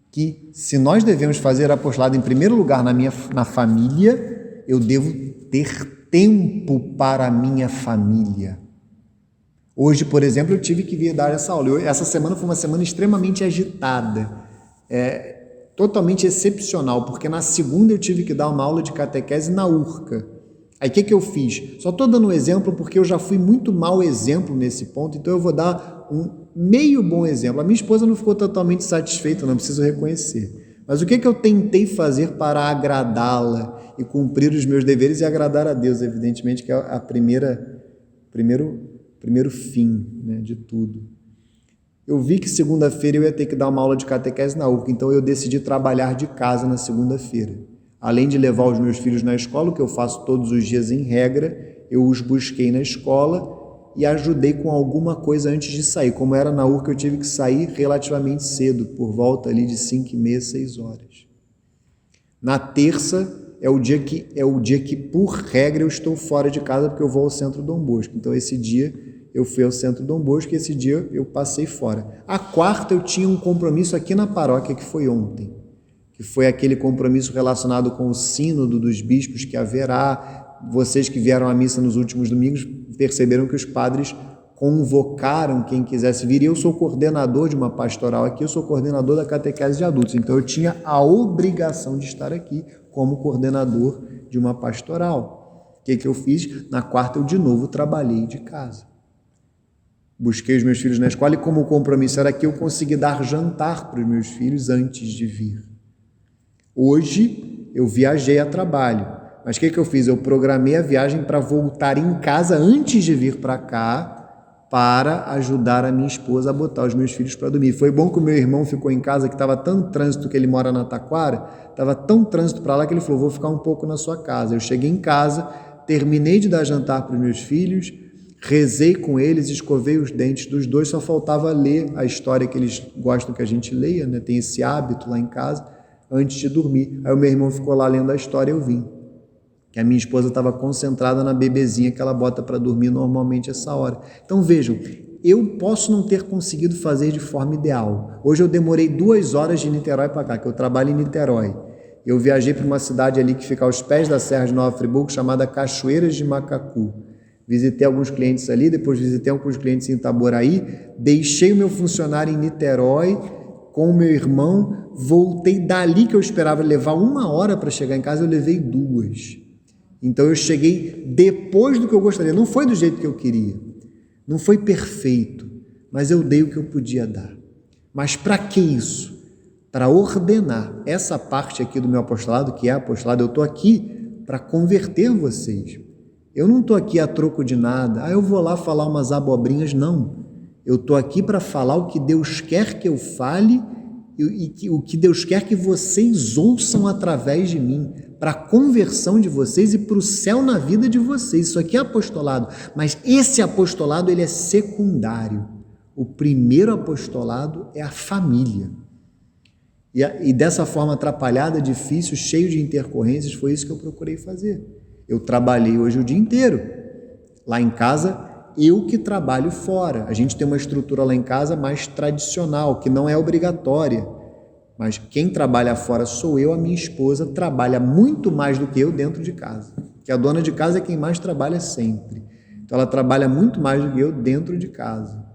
que, se nós devemos fazer apostolado em primeiro lugar na família, eu devo ter tempo para a minha família. Hoje, por exemplo, eu tive que vir dar essa aula. Essa semana foi uma semana extremamente agitada, totalmente excepcional, porque na segunda eu tive que dar uma aula de catequese na URCA. Aí o que eu fiz? Só estou dando um exemplo porque eu já fui muito mau exemplo nesse ponto, então eu vou dar um meio bom exemplo. A minha esposa não ficou totalmente satisfeita, não preciso reconhecer. Mas o que eu tentei fazer para agradá-la e cumprir os meus deveres e agradar a Deus, evidentemente, que é a primeiro fim, né, de tudo. Eu vi que segunda-feira eu ia ter que dar uma aula de catequese na URCA, então eu decidi trabalhar de casa na segunda-feira. Além de levar os meus filhos na escola, o que eu faço todos os dias em regra, eu os busquei na escola e ajudei com alguma coisa antes de sair. Como era na URCA, eu tive que sair relativamente cedo, por volta ali de 5h30, 6 horas. Na terça é o dia que, por regra, eu estou fora de casa porque eu vou ao Centro Dom Bosco. Então, esse dia eu fui ao Centro Dom Bosco e esse dia eu passei fora. A quarta eu tinha um compromisso aqui na paróquia, que foi ontem, que foi aquele compromisso relacionado com o sínodo dos bispos que haverá. Vocês que vieram à missa nos últimos domingos perceberam que os padres convocaram quem quisesse vir, e eu sou coordenador de uma pastoral aqui, eu sou coordenador da catequese de adultos, então eu tinha a obrigação de estar aqui como coordenador de uma pastoral. O que eu fiz? Na quarta eu de novo trabalhei de casa. Busquei os meus filhos na escola e, como o compromisso era que eu consegui dar jantar para os meus filhos antes de vir. Hoje eu viajei a trabalho, mas o que eu fiz? Eu programei a viagem para voltar em casa antes de vir para cá para ajudar a minha esposa a botar os meus filhos para dormir. Foi bom que o meu irmão ficou em casa, que estava tão trânsito, que ele mora na Taquara, estava tão trânsito para lá que ele falou, vou ficar um pouco na sua casa. Eu cheguei em casa, terminei de dar jantar para os meus filhos, rezei com eles, escovei os dentes dos dois, só faltava ler a história que eles gostam que a gente leia, né? Tem esse hábito lá em casa, antes de dormir. Aí o meu irmão ficou lá lendo a história e eu vim. Que a minha esposa estava concentrada na bebezinha que ela bota para dormir normalmente essa hora. Então vejam, eu posso não ter conseguido fazer de forma ideal. Hoje eu demorei 2 horas de Niterói para cá, que eu trabalho em Niterói. Eu viajei para uma cidade ali que fica aos pés da Serra de Nova Friburgo, chamada Cachoeiras de Macacu. Visitei alguns clientes ali, depois visitei alguns clientes em Itaboraí, deixei o meu funcionário em Niterói com o meu irmão, voltei dali que eu esperava levar 1 hora para chegar em casa, eu levei 2. Então eu cheguei depois do que eu gostaria, não foi do jeito que eu queria, não foi perfeito, mas eu dei o que eu podia dar. Mas para que isso? Para ordenar essa parte aqui do meu apostolado, que é apostolado, eu estou aqui para converter vocês. Eu não estou aqui a troco de nada, eu vou lá falar umas abobrinhas, não. Eu estou aqui para falar o que Deus quer que eu fale e o que Deus quer que vocês ouçam através de mim, para a conversão de vocês e para o céu na vida de vocês. Isso aqui é apostolado, mas esse apostolado ele é secundário. O primeiro apostolado é a família. E dessa forma atrapalhada, difícil, cheio de intercorrências, foi isso que eu procurei fazer. Eu trabalhei hoje o dia inteiro. Lá em casa, eu que trabalho fora. A gente tem uma estrutura lá em casa mais tradicional, que não é obrigatória. Mas quem trabalha fora sou eu, a minha esposa trabalha muito mais do que eu dentro de casa. Que a dona de casa é quem mais trabalha sempre. Então ela trabalha muito mais do que eu dentro de casa.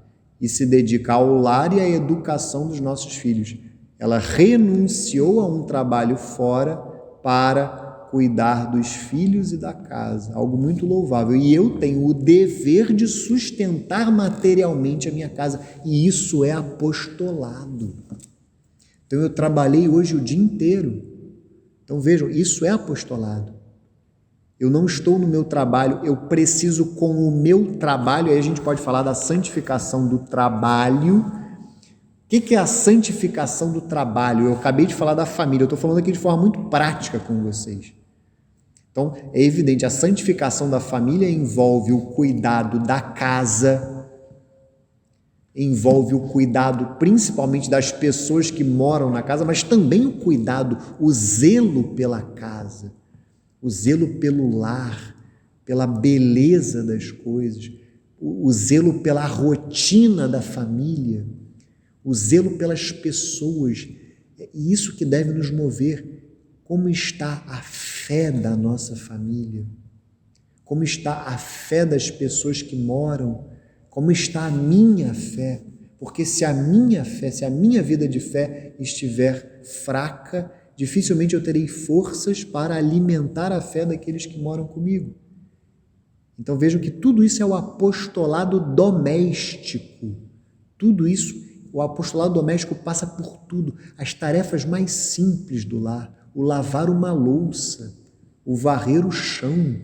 E se dedica ao lar e à educação dos nossos filhos. Ela renunciou a um trabalho fora para cuidar dos filhos e da casa. Algo muito louvável. E eu tenho o dever de sustentar materialmente a minha casa. E isso é apostolado. Então eu trabalhei hoje o dia inteiro. Então vejam, isso é apostolado. Eu não estou no meu trabalho, eu preciso com o meu trabalho, aí a gente pode falar da santificação do trabalho. O que é a santificação do trabalho? Eu acabei de falar da família, eu estou falando aqui de forma muito prática com vocês. Então é evidente, a santificação da família envolve o cuidado da casa, envolve o cuidado principalmente das pessoas que moram na casa, mas também o cuidado, o zelo pela casa, o zelo pelo lar, pela beleza das coisas, o zelo pela rotina da família, o zelo pelas pessoas. É isso que deve nos mover. Como está a fé da nossa família? Como está a fé das pessoas que moram? Como está a minha fé? Porque se a minha fé, se a minha vida de fé estiver fraca, dificilmente eu terei forças para alimentar a fé daqueles que moram comigo. Então vejam que tudo isso é o apostolado doméstico. Tudo isso, o apostolado doméstico passa por tudo. As tarefas mais simples do lar, o lavar uma louça, o varrer o chão,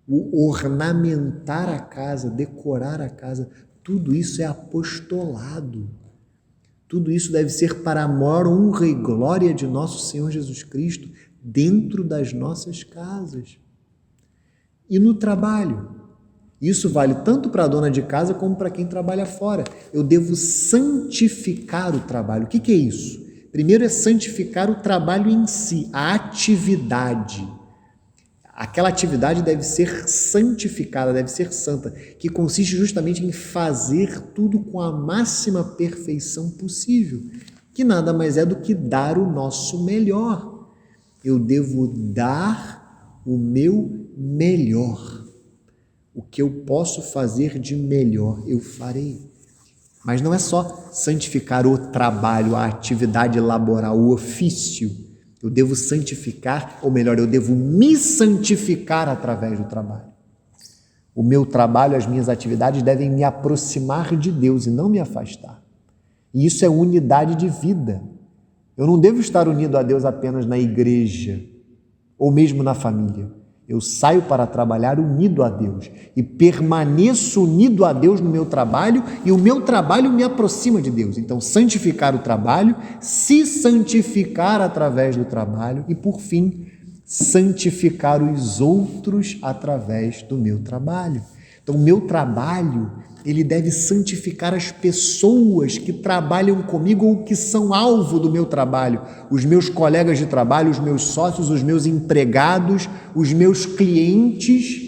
o ornamentar a casa, decorar a casa, tudo isso é apostolado. Tudo isso deve ser para a maior honra e glória de nosso Senhor Jesus Cristo dentro das nossas casas. E no trabalho. Isso vale tanto para a dona de casa como para quem trabalha fora. Eu devo santificar o trabalho. O que é isso? Primeiro é santificar o trabalho em si, a atividade. Aquela atividade deve ser santificada, deve ser santa, que consiste justamente em fazer tudo com a máxima perfeição possível, que nada mais é do que dar o nosso melhor. Eu devo dar o meu melhor. O que eu posso fazer de melhor, eu farei. Mas não é só santificar o trabalho, a atividade laboral, o ofício. Eu devo santificar, ou melhor, eu devo me santificar através do trabalho. O meu trabalho, as minhas atividades devem me aproximar de Deus e não me afastar. E isso é unidade de vida. Eu não devo estar unido a Deus apenas na igreja ou mesmo na família. Eu saio para trabalhar unido a Deus e permaneço unido a Deus no meu trabalho e o meu trabalho me aproxima de Deus. Então, santificar o trabalho, se santificar através do trabalho e, por fim, santificar os outros através do meu trabalho. Então, o meu trabalho, ele deve santificar as pessoas que trabalham comigo ou que são alvo do meu trabalho. Os meus colegas de trabalho, os meus sócios, os meus empregados, os meus clientes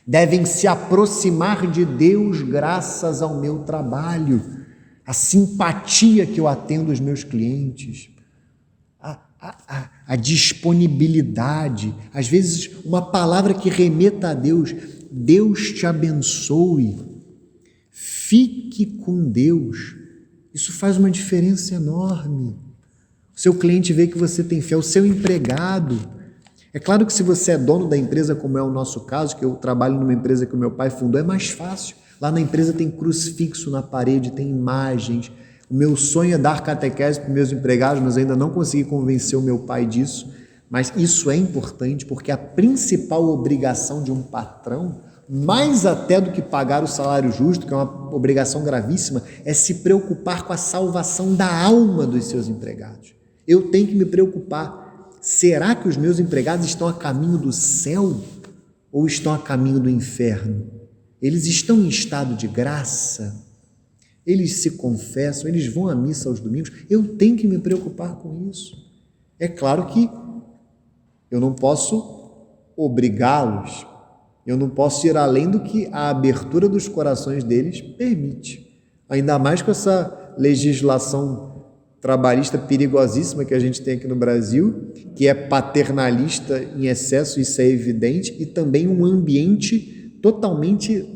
devem se aproximar de Deus graças ao meu trabalho, a simpatia que eu atendo os meus clientes, a disponibilidade, às vezes uma palavra que remeta a Deus. Deus te abençoe, fique com Deus. Isso faz uma diferença enorme. O seu cliente vê que você tem fé, o seu empregado. É claro que se você é dono da empresa, como é o nosso caso, que eu trabalho numa empresa que o meu pai fundou, é mais fácil. Lá na empresa tem crucifixo na parede, tem imagens. O meu sonho é dar catequese para os meus empregados, mas ainda não consegui convencer o meu pai disso. Mas isso é importante porque a principal obrigação de um patrão, mais até do que pagar o salário justo, que é uma obrigação gravíssima, é se preocupar com a salvação da alma dos seus empregados. Eu tenho que me preocupar. Será que os meus empregados estão a caminho do céu ou estão a caminho do inferno? Eles estão em estado de graça? Eles se confessam? Eles vão à missa aos domingos? Eu tenho que me preocupar com isso. É claro que eu não posso obrigá-los, eu não posso ir além do que a abertura dos corações deles permite. Ainda mais com essa legislação trabalhista perigosíssima que a gente tem aqui no Brasil, que é paternalista em excesso, isso é evidente, e também um ambiente totalmente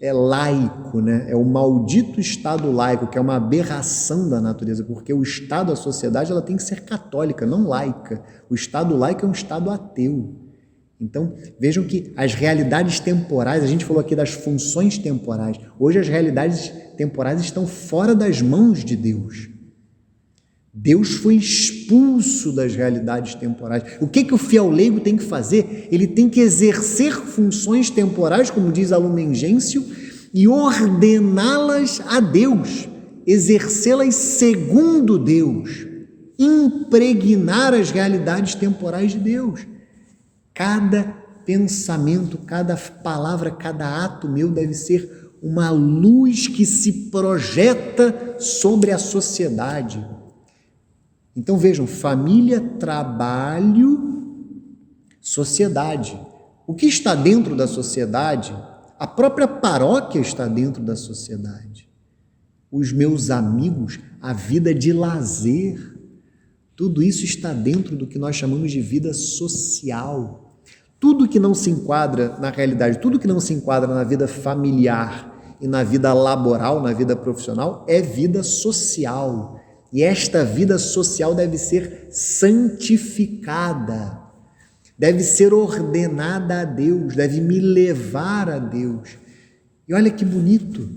laico, né? É o maldito Estado laico, que é uma aberração da natureza, porque o Estado, a sociedade, ela tem que ser católica, não laica. O Estado laico é um Estado ateu. Então, vejam que as realidades temporais, a gente falou aqui das funções temporais, hoje as realidades temporais estão fora das mãos de Deus. Deus foi expulso das realidades temporais. O que o fiel leigo tem que fazer? Ele tem que exercer funções temporais, como diz a Lumen Gentium, e ordená-las a Deus, exercê-las segundo Deus, impregnar as realidades temporais de Deus. Cada pensamento, cada palavra, cada ato meu deve ser uma luz que se projeta sobre a sociedade. Então vejam, família, trabalho, sociedade. O que está dentro da sociedade? A própria paróquia está dentro da sociedade. Os meus amigos, a vida de lazer, tudo isso está dentro do que nós chamamos de vida social. Tudo que não se enquadra na realidade, tudo que não se enquadra na vida familiar e na vida laboral, na vida profissional, é vida social. E esta vida social deve ser santificada, deve ser ordenada a Deus, deve me levar a Deus. E olha que bonito.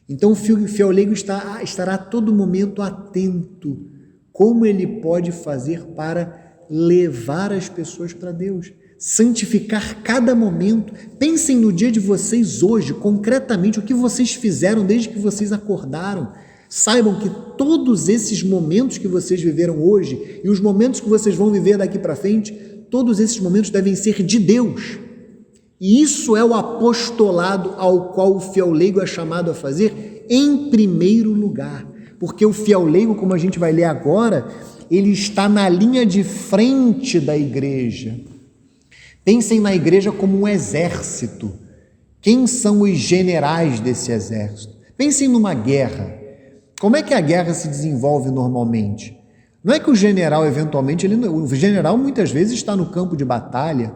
Então o fiel leigo estará a todo momento atento como ele pode fazer para levar as pessoas para Deus, santificar cada momento. Pensem no dia de vocês hoje, concretamente, o que vocês fizeram desde que vocês acordaram. Saibam que todos esses momentos que vocês viveram hoje e os momentos que vocês vão viver daqui para frente, todos esses momentos devem ser de Deus. E isso é o apostolado ao qual o fiel leigo é chamado a fazer em primeiro lugar. Porque o fiel leigo, como a gente vai ler agora, ele está na linha de frente da igreja. Pensem na igreja como um exército. Quem são os generais desse exército? Pensem numa guerra. Como é que a guerra se desenvolve normalmente? Não é que o general, eventualmente, o general muitas vezes está no campo de batalha,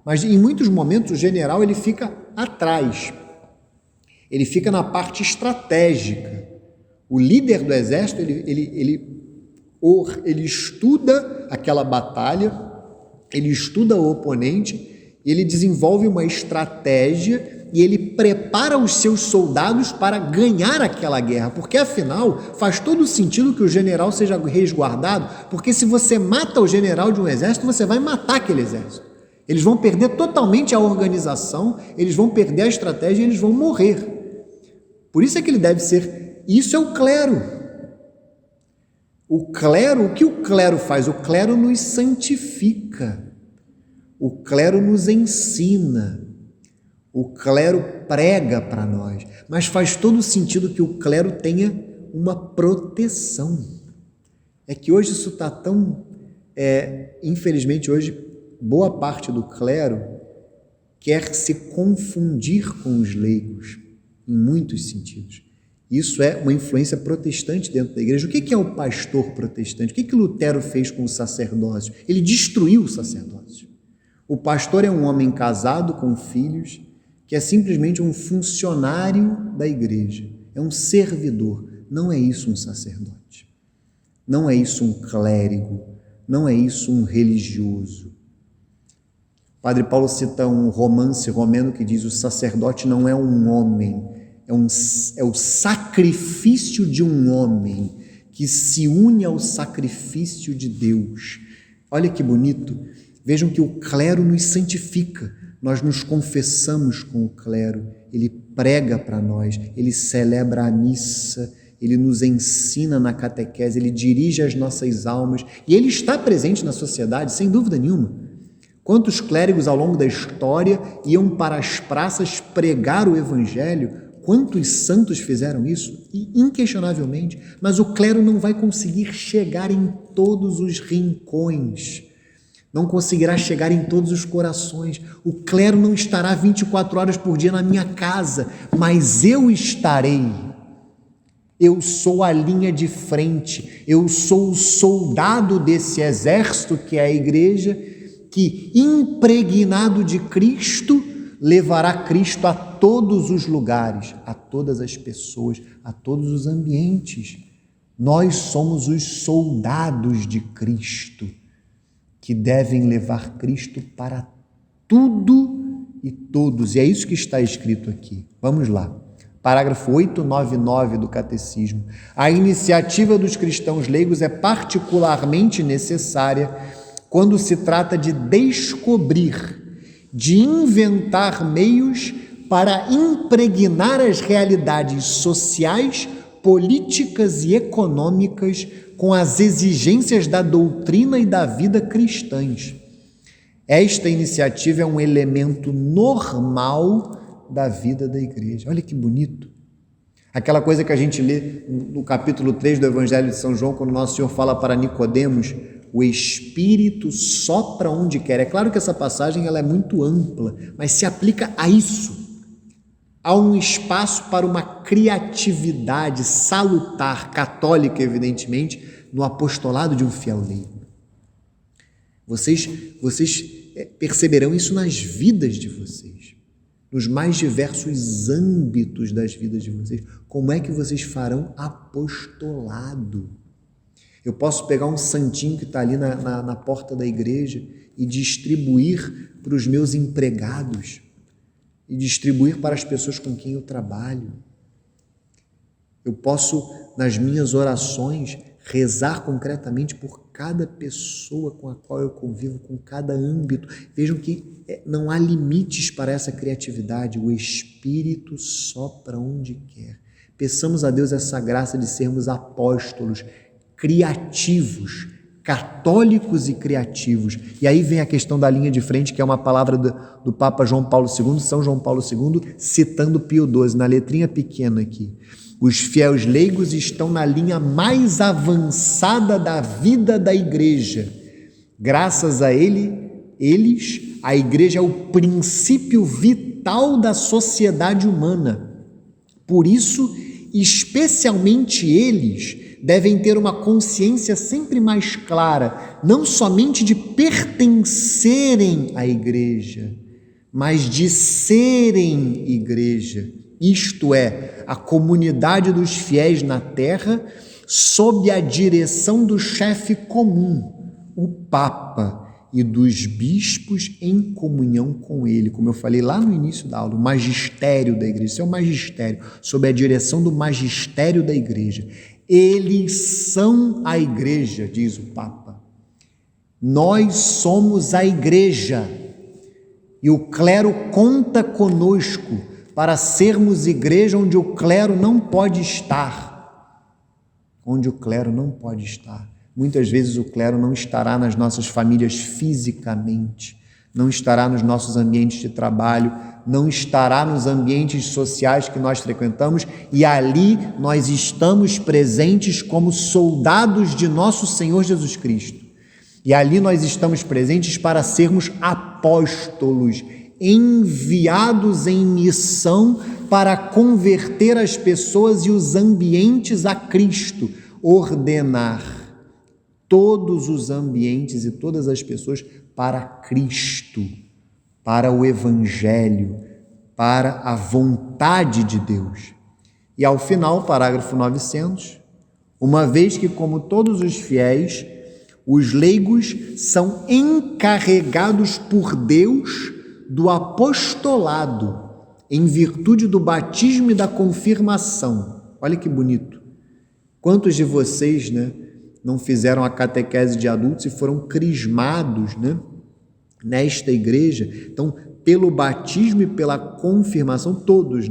mas em muitos momentos o general ele fica atrás, ele fica na parte estratégica. O líder do exército, ele estuda aquela batalha, ele estuda o oponente, ele desenvolve uma estratégia e ele prepara os seus soldados para ganhar aquela guerra, porque afinal faz todo sentido que o general seja resguardado, porque se você mata o general de um exército, você vai matar aquele exército. Eles vão perder totalmente a organização, eles vão perder a estratégia e eles vão morrer. Por isso é que ele deve ser... Isso é o clero. O clero, o que o clero faz? O clero nos santifica. O clero nos ensina. O clero prega para nós. Mas faz todo sentido que o clero tenha uma proteção. É que hoje isso está tão... infelizmente hoje... Boa parte do clero quer se confundir com os leigos, em muitos sentidos. Isso é uma influência protestante dentro da igreja. O que é o pastor protestante? O que Lutero fez com o sacerdócio? Ele destruiu o sacerdócio. O pastor é um homem casado com filhos, que é simplesmente um funcionário da igreja, é um servidor. Não é isso um sacerdote, não é isso um clérigo, não é isso um religioso. Padre Paulo cita um romance romeno que diz: o sacerdote não é um homem, é o sacrifício de um homem que se une ao sacrifício de Deus. Olha que bonito. Vejam que o clero nos santifica, nós nos confessamos com o clero, ele prega para nós, ele celebra a missa, ele nos ensina na catequese, ele dirige as nossas almas e ele está presente na sociedade, sem dúvida nenhuma. Quantos clérigos ao longo da história iam para as praças pregar o evangelho? Quantos santos fizeram isso? E inquestionavelmente, mas o clero não vai conseguir chegar em todos os rincões, não conseguirá chegar em todos os corações. O clero não estará 24 horas por dia na minha casa, mas eu estarei. Eu sou a linha de frente, eu sou o soldado desse exército que é a igreja, que, impregnado de Cristo, levará Cristo a todos os lugares, a todas as pessoas, a todos os ambientes. Nós somos os soldados de Cristo, que devem levar Cristo para tudo e todos. E é isso que está escrito aqui. Vamos lá. Parágrafo 899 do Catecismo. A iniciativa dos cristãos leigos é particularmente necessária quando se trata de descobrir, de inventar meios para impregnar as realidades sociais, políticas e econômicas com as exigências da doutrina e da vida cristãs. Esta iniciativa é um elemento normal da vida da igreja. Olha que bonito. Aquela coisa que a gente lê no capítulo 3 do Evangelho de São João, quando Nosso Senhor fala para Nicodemos: o Espírito sopra onde quer. É claro que essa passagem ela é muito ampla, mas se aplica a isso. Há um espaço para uma criatividade salutar, católica, evidentemente, no apostolado de um fiel leigo. Vocês perceberão isso nas vidas de vocês, nos mais diversos âmbitos das vidas de vocês. Como é que vocês farão apostolado? Eu posso pegar um santinho que está ali na porta da igreja e distribuir para os meus empregados e distribuir para as pessoas com quem eu trabalho. Eu posso, nas minhas orações, rezar concretamente por cada pessoa com a qual eu convivo, com cada âmbito. Vejam que não há limites para essa criatividade. O Espírito sopra onde quer. Peçamos a Deus essa graça de sermos apóstolos, criativos, católicos e criativos. E aí vem a questão da linha de frente, que é uma palavra do Papa João Paulo II, São João Paulo II, citando Pio XII, na letrinha pequena aqui. Os fiéis leigos estão na linha mais avançada da vida da igreja. Graças a eles, a igreja é o princípio vital da sociedade humana. Por isso, especialmente eles devem ter uma consciência sempre mais clara, não somente de pertencerem à igreja, mas de serem igreja, isto é, a comunidade dos fiéis na terra, sob a direção do chefe comum, o Papa, e dos bispos em comunhão com ele, como eu falei lá no início da aula, o magistério da igreja. Isso é o magistério, sob a direção do magistério da igreja. Eles são a igreja, diz o Papa. Nós somos a igreja. E o clero conta conosco para sermos igreja onde o clero não pode estar. Onde o clero não pode estar. Muitas vezes o clero não estará nas nossas famílias fisicamente, não estará nos nossos ambientes de trabalho, não estará nos ambientes sociais que nós frequentamos, e ali nós estamos presentes como soldados de nosso Senhor Jesus Cristo. E ali nós estamos presentes para sermos apóstolos, enviados em missão para converter as pessoas e os ambientes a Cristo, ordenar todos os ambientes e todas as pessoas para Cristo, para o Evangelho, para a vontade de Deus. E ao final, parágrafo 900, uma vez que, como todos os fiéis, os leigos são encarregados por Deus do apostolado, em virtude do batismo e da confirmação. Olha que bonito. Quantos de vocês, não fizeram a catequese de adultos e foram crismados, nesta igreja? Então, pelo batismo e pela confirmação, todos,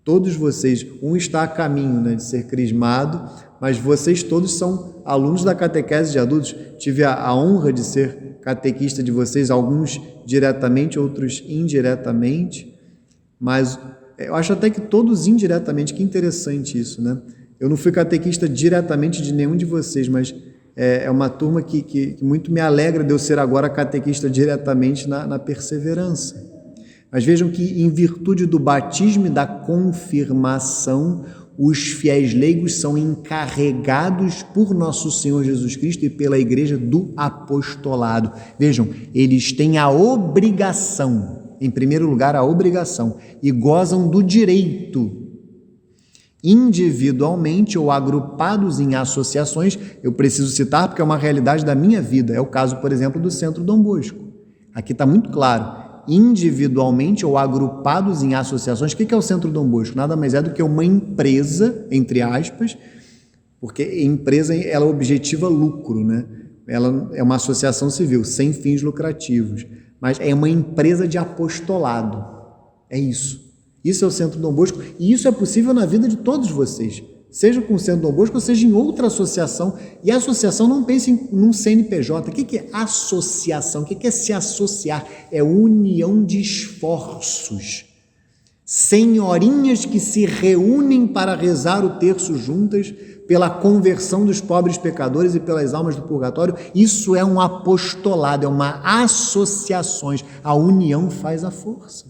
todos vocês, um está a caminho, de ser crismado, mas vocês todos são alunos da catequese de adultos. Tive a honra de ser catequista de vocês, alguns diretamente, outros indiretamente, mas eu acho até que todos indiretamente. Que interessante isso, Eu não fui catequista diretamente de nenhum de vocês, mas é uma turma que muito me alegra de eu ser agora catequista diretamente na perseverança. Mas vejam que, em virtude do batismo e da confirmação, os fiéis leigos são encarregados por nosso Senhor Jesus Cristo e pela igreja do apostolado. Vejam, eles têm a obrigação, em primeiro lugar a obrigação, e gozam do direito, individualmente ou agrupados em associações. Eu preciso citar porque é uma realidade da minha vida. É o caso, por exemplo, do Centro Dom Bosco. Aqui está muito claro. Individualmente ou agrupados em associações. O que é o Centro Dom Bosco? Nada mais é do que uma empresa, entre aspas, porque empresa, ela objetiva lucro, Ela é uma associação civil, sem fins lucrativos, mas é uma empresa de apostolado. É isso. Isso é o Centro Dom Bosco, e isso é possível na vida de todos vocês, seja com o Centro Dom Bosco, ou seja em outra associação. E a associação, não pense num CNPJ. O que é associação? O que é se associar? É união de esforços. Senhorinhas que se reúnem para rezar o terço juntas pela conversão dos pobres pecadores e pelas almas do purgatório. Isso é um apostolado, é uma associação. A união faz a força.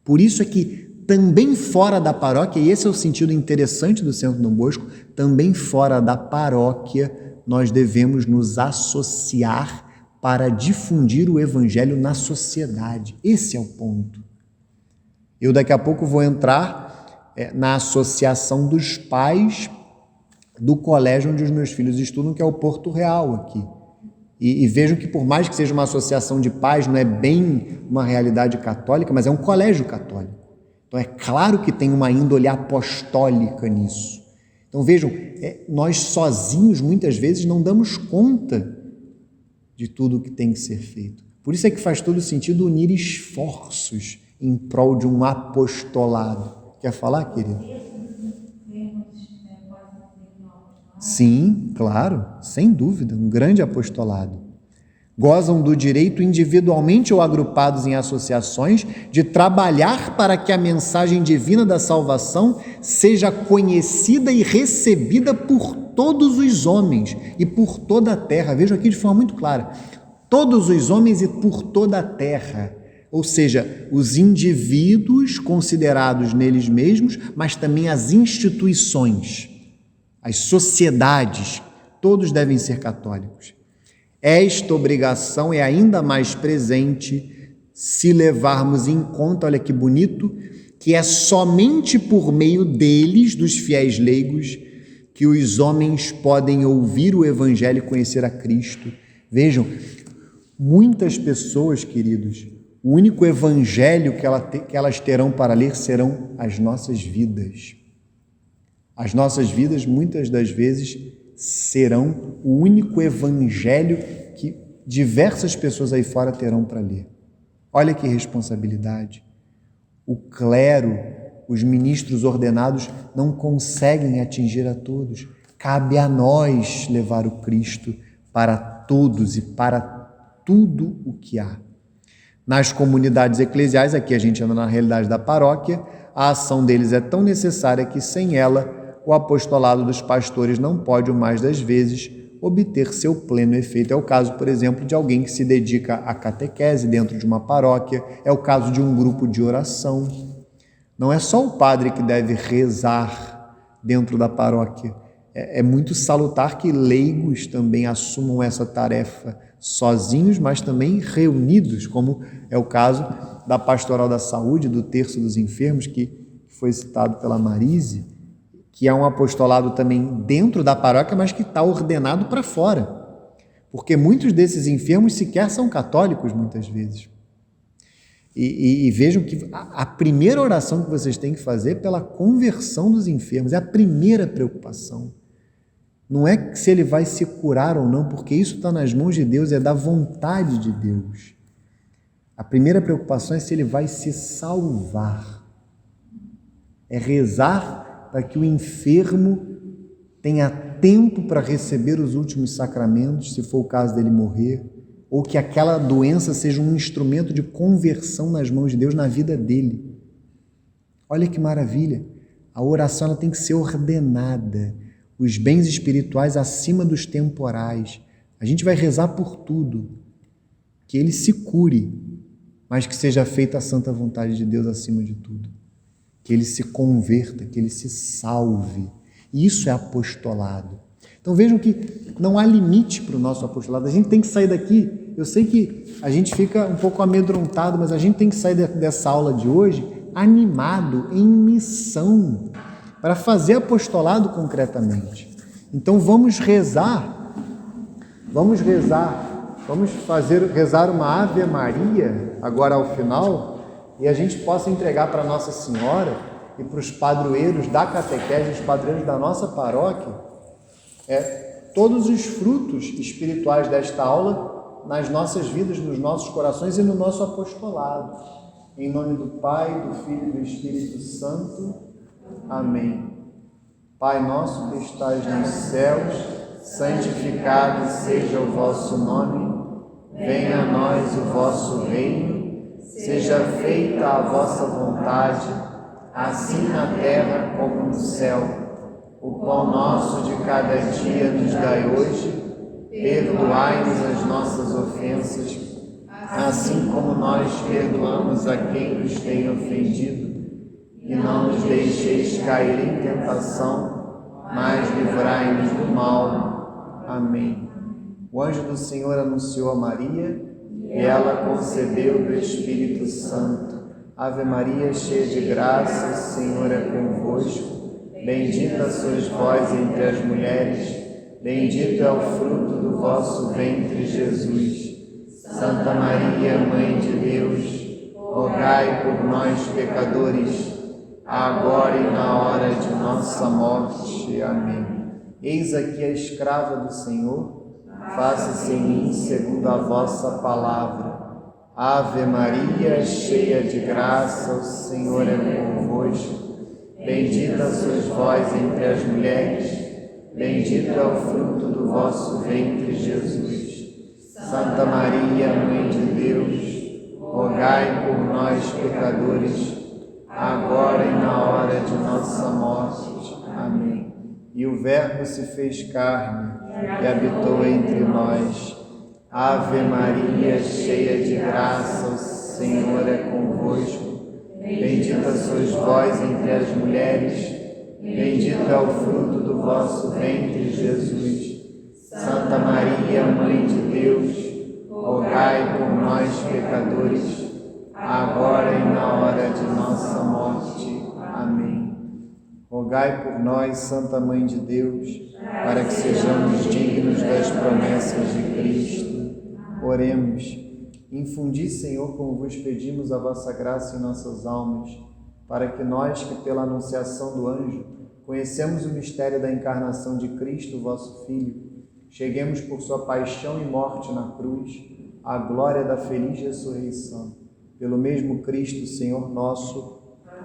Por isso é que também fora da paróquia, e esse é o sentido interessante do Centro Dom Bosco, também fora da paróquia nós devemos nos associar para difundir o Evangelho na sociedade. Esse é o ponto. Eu daqui a pouco vou entrar na associação dos pais do colégio onde os meus filhos estudam, que é o Porto Real aqui. E vejam que, por mais que seja uma associação de pais, não é bem uma realidade católica, mas é um colégio católico. Então é claro que tem uma índole apostólica nisso. Então vejam, nós sozinhos muitas vezes não damos conta de tudo o que tem que ser feito. Por isso é que faz todo sentido unir esforços em prol de um apostolado. Quer falar, querido? Sim, claro, sem dúvida, um grande apostolado. Gozam do direito, individualmente ou agrupados em associações, de trabalhar para que a mensagem divina da salvação seja conhecida e recebida por todos os homens e por toda a terra. Vejo aqui de forma muito clara, todos os homens e por toda a terra. Ou seja, os indivíduos considerados neles mesmos, mas também as instituições, as sociedades, todos devem ser católicos. Esta obrigação é ainda mais presente se levarmos em conta, olha que bonito, que é somente por meio deles, dos fiéis leigos, que os homens podem ouvir o Evangelho e conhecer a Cristo. Vejam, muitas pessoas, queridos, o único Evangelho que elas terão para ler serão as nossas vidas. As nossas vidas, muitas das vezes, serão o único Evangelho que diversas pessoas aí fora terão para ler. Olha que responsabilidade. O clero, os ministros ordenados não conseguem atingir a todos. Cabe a nós levar o Cristo para todos e para tudo o que há. Nas comunidades eclesiais, aqui a gente anda na realidade da paróquia, a ação deles é tão necessária que sem ela o apostolado dos pastores não pode, o mais das vezes, obter seu pleno efeito. É o caso, por exemplo, de alguém que se dedica à catequese dentro de uma paróquia, é o caso de um grupo de oração. Não é só o padre que deve rezar dentro da paróquia. É muito salutar que leigos também assumam essa tarefa sozinhos, mas também reunidos, como é o caso da Pastoral da Saúde, do Terço dos Enfermos, que foi citado pela Marise, que é um apostolado também dentro da paróquia, mas que está ordenado para fora, porque muitos desses enfermos sequer são católicos, muitas vezes. E vejam que a primeira oração que vocês têm que fazer é pela conversão dos enfermos, é a primeira preocupação. Não é se ele vai se curar ou não, porque isso está nas mãos de Deus, é da vontade de Deus. A primeira preocupação é se ele vai se salvar. É rezar para que o enfermo tenha tempo para receber os últimos sacramentos, se for o caso dele morrer, ou que aquela doença seja um instrumento de conversão nas mãos de Deus na vida dele. Olha que maravilha! A oração ela tem que ser ordenada. Os bens espirituais acima dos temporais. A gente vai rezar por tudo. Que ele se cure, mas que seja feita a santa vontade de Deus acima de tudo. Que ele se converta, que ele se salve. Isso é apostolado. Então vejam que não há limite para o nosso apostolado. A gente tem que sair daqui. Eu sei que a gente fica um pouco amedrontado, mas a gente tem que sair dessa aula de hoje animado, em missão, para fazer apostolado concretamente. Então vamos rezar, vamos rezar uma Ave Maria agora ao final, e a gente possa entregar para Nossa Senhora e para os padroeiros da catequese, os padroeiros da nossa paróquia, todos os frutos espirituais desta aula nas nossas vidas, nos nossos corações e no nosso apostolado. Em nome do Pai, do Filho e do Espírito Santo. Amém. Pai nosso que estais nos céus, santificado seja o vosso nome, venha a nós o vosso reino, seja feita a vossa vontade, assim na terra como no céu. O pão nosso de cada dia nos dai hoje, perdoai-nos as nossas ofensas, assim como nós perdoamos a quem nos tem ofendido. E não nos deixeis cair em tentação, mas livrai-nos do mal. Amém. O anjo do Senhor anunciou a Maria, e ela concebeu do Espírito Santo. Ave Maria, cheia de graça, o Senhor é convosco. Bendita sois vós entre as mulheres, bendito é o fruto do vosso ventre, Jesus. Santa Maria, Mãe de Deus, rogai por nós, pecadores, agora e na hora de nossa morte. Amém. Eis aqui a escrava do Senhor, faça-se em mim segundo a vossa palavra. Ave Maria, cheia de graça, o Senhor é convosco. Bendita sois vós entre as mulheres, bendito é o fruto do vosso ventre, Jesus. Santa Maria, Mãe de Deus, rogai por nós, pecadores, agora e na hora de nossa morte. Amém. E o Verbo se fez carne e habitou entre nós. Ave Maria, cheia de graça, o Senhor é convosco. Bendita sois vós entre as mulheres, bendito é o fruto do vosso ventre, Jesus. Santa Maria, Mãe de Deus, rogai por nós, pecadores, agora e na hora de nossa morte. Amém. Rogai por nós, Santa Mãe de Deus, para que sejamos dignos das promessas de Cristo. Oremos. Infundi, Senhor, como vos pedimos, a vossa graça em nossas almas, para que nós, que pela anunciação do anjo, conhecemos o mistério da encarnação de Cristo, vosso Filho, cheguemos por sua paixão e morte na cruz, à glória da feliz ressurreição. pelo mesmo Cristo, Senhor nosso.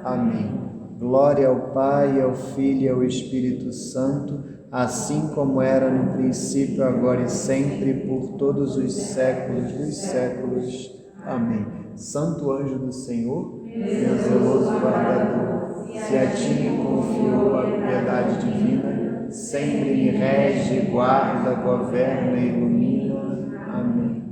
Amém. Glória ao Pai, ao Filho e ao Espírito Santo, assim como era no princípio, agora e sempre, por todos os séculos dos séculos. Amém. Santo anjo do Senhor, meu zeloso guardador, se a ti me confiou a piedade divina, sempre me rege, guarda, governa e ilumina. Amém.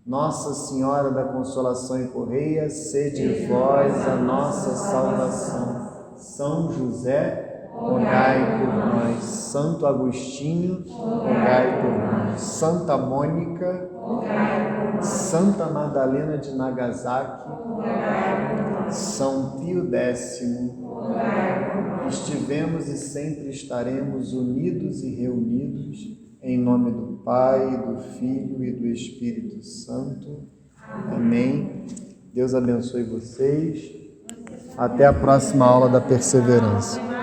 Nossa Senhora da Consolação e Correia, sede vós a nossa salvação. São José, rogai por nós. Santo Agostinho, rogai por nós. Santa Mônica, rogai por nós. Santa Madalena de Nagasaki, rogai por nós. São Pio X, rogai por nós. Estivemos e sempre estaremos unidos e reunidos em nome do Pai, do Filho e do Espírito Santo. Amém. Deus abençoe vocês. Até a próxima aula da perseverança.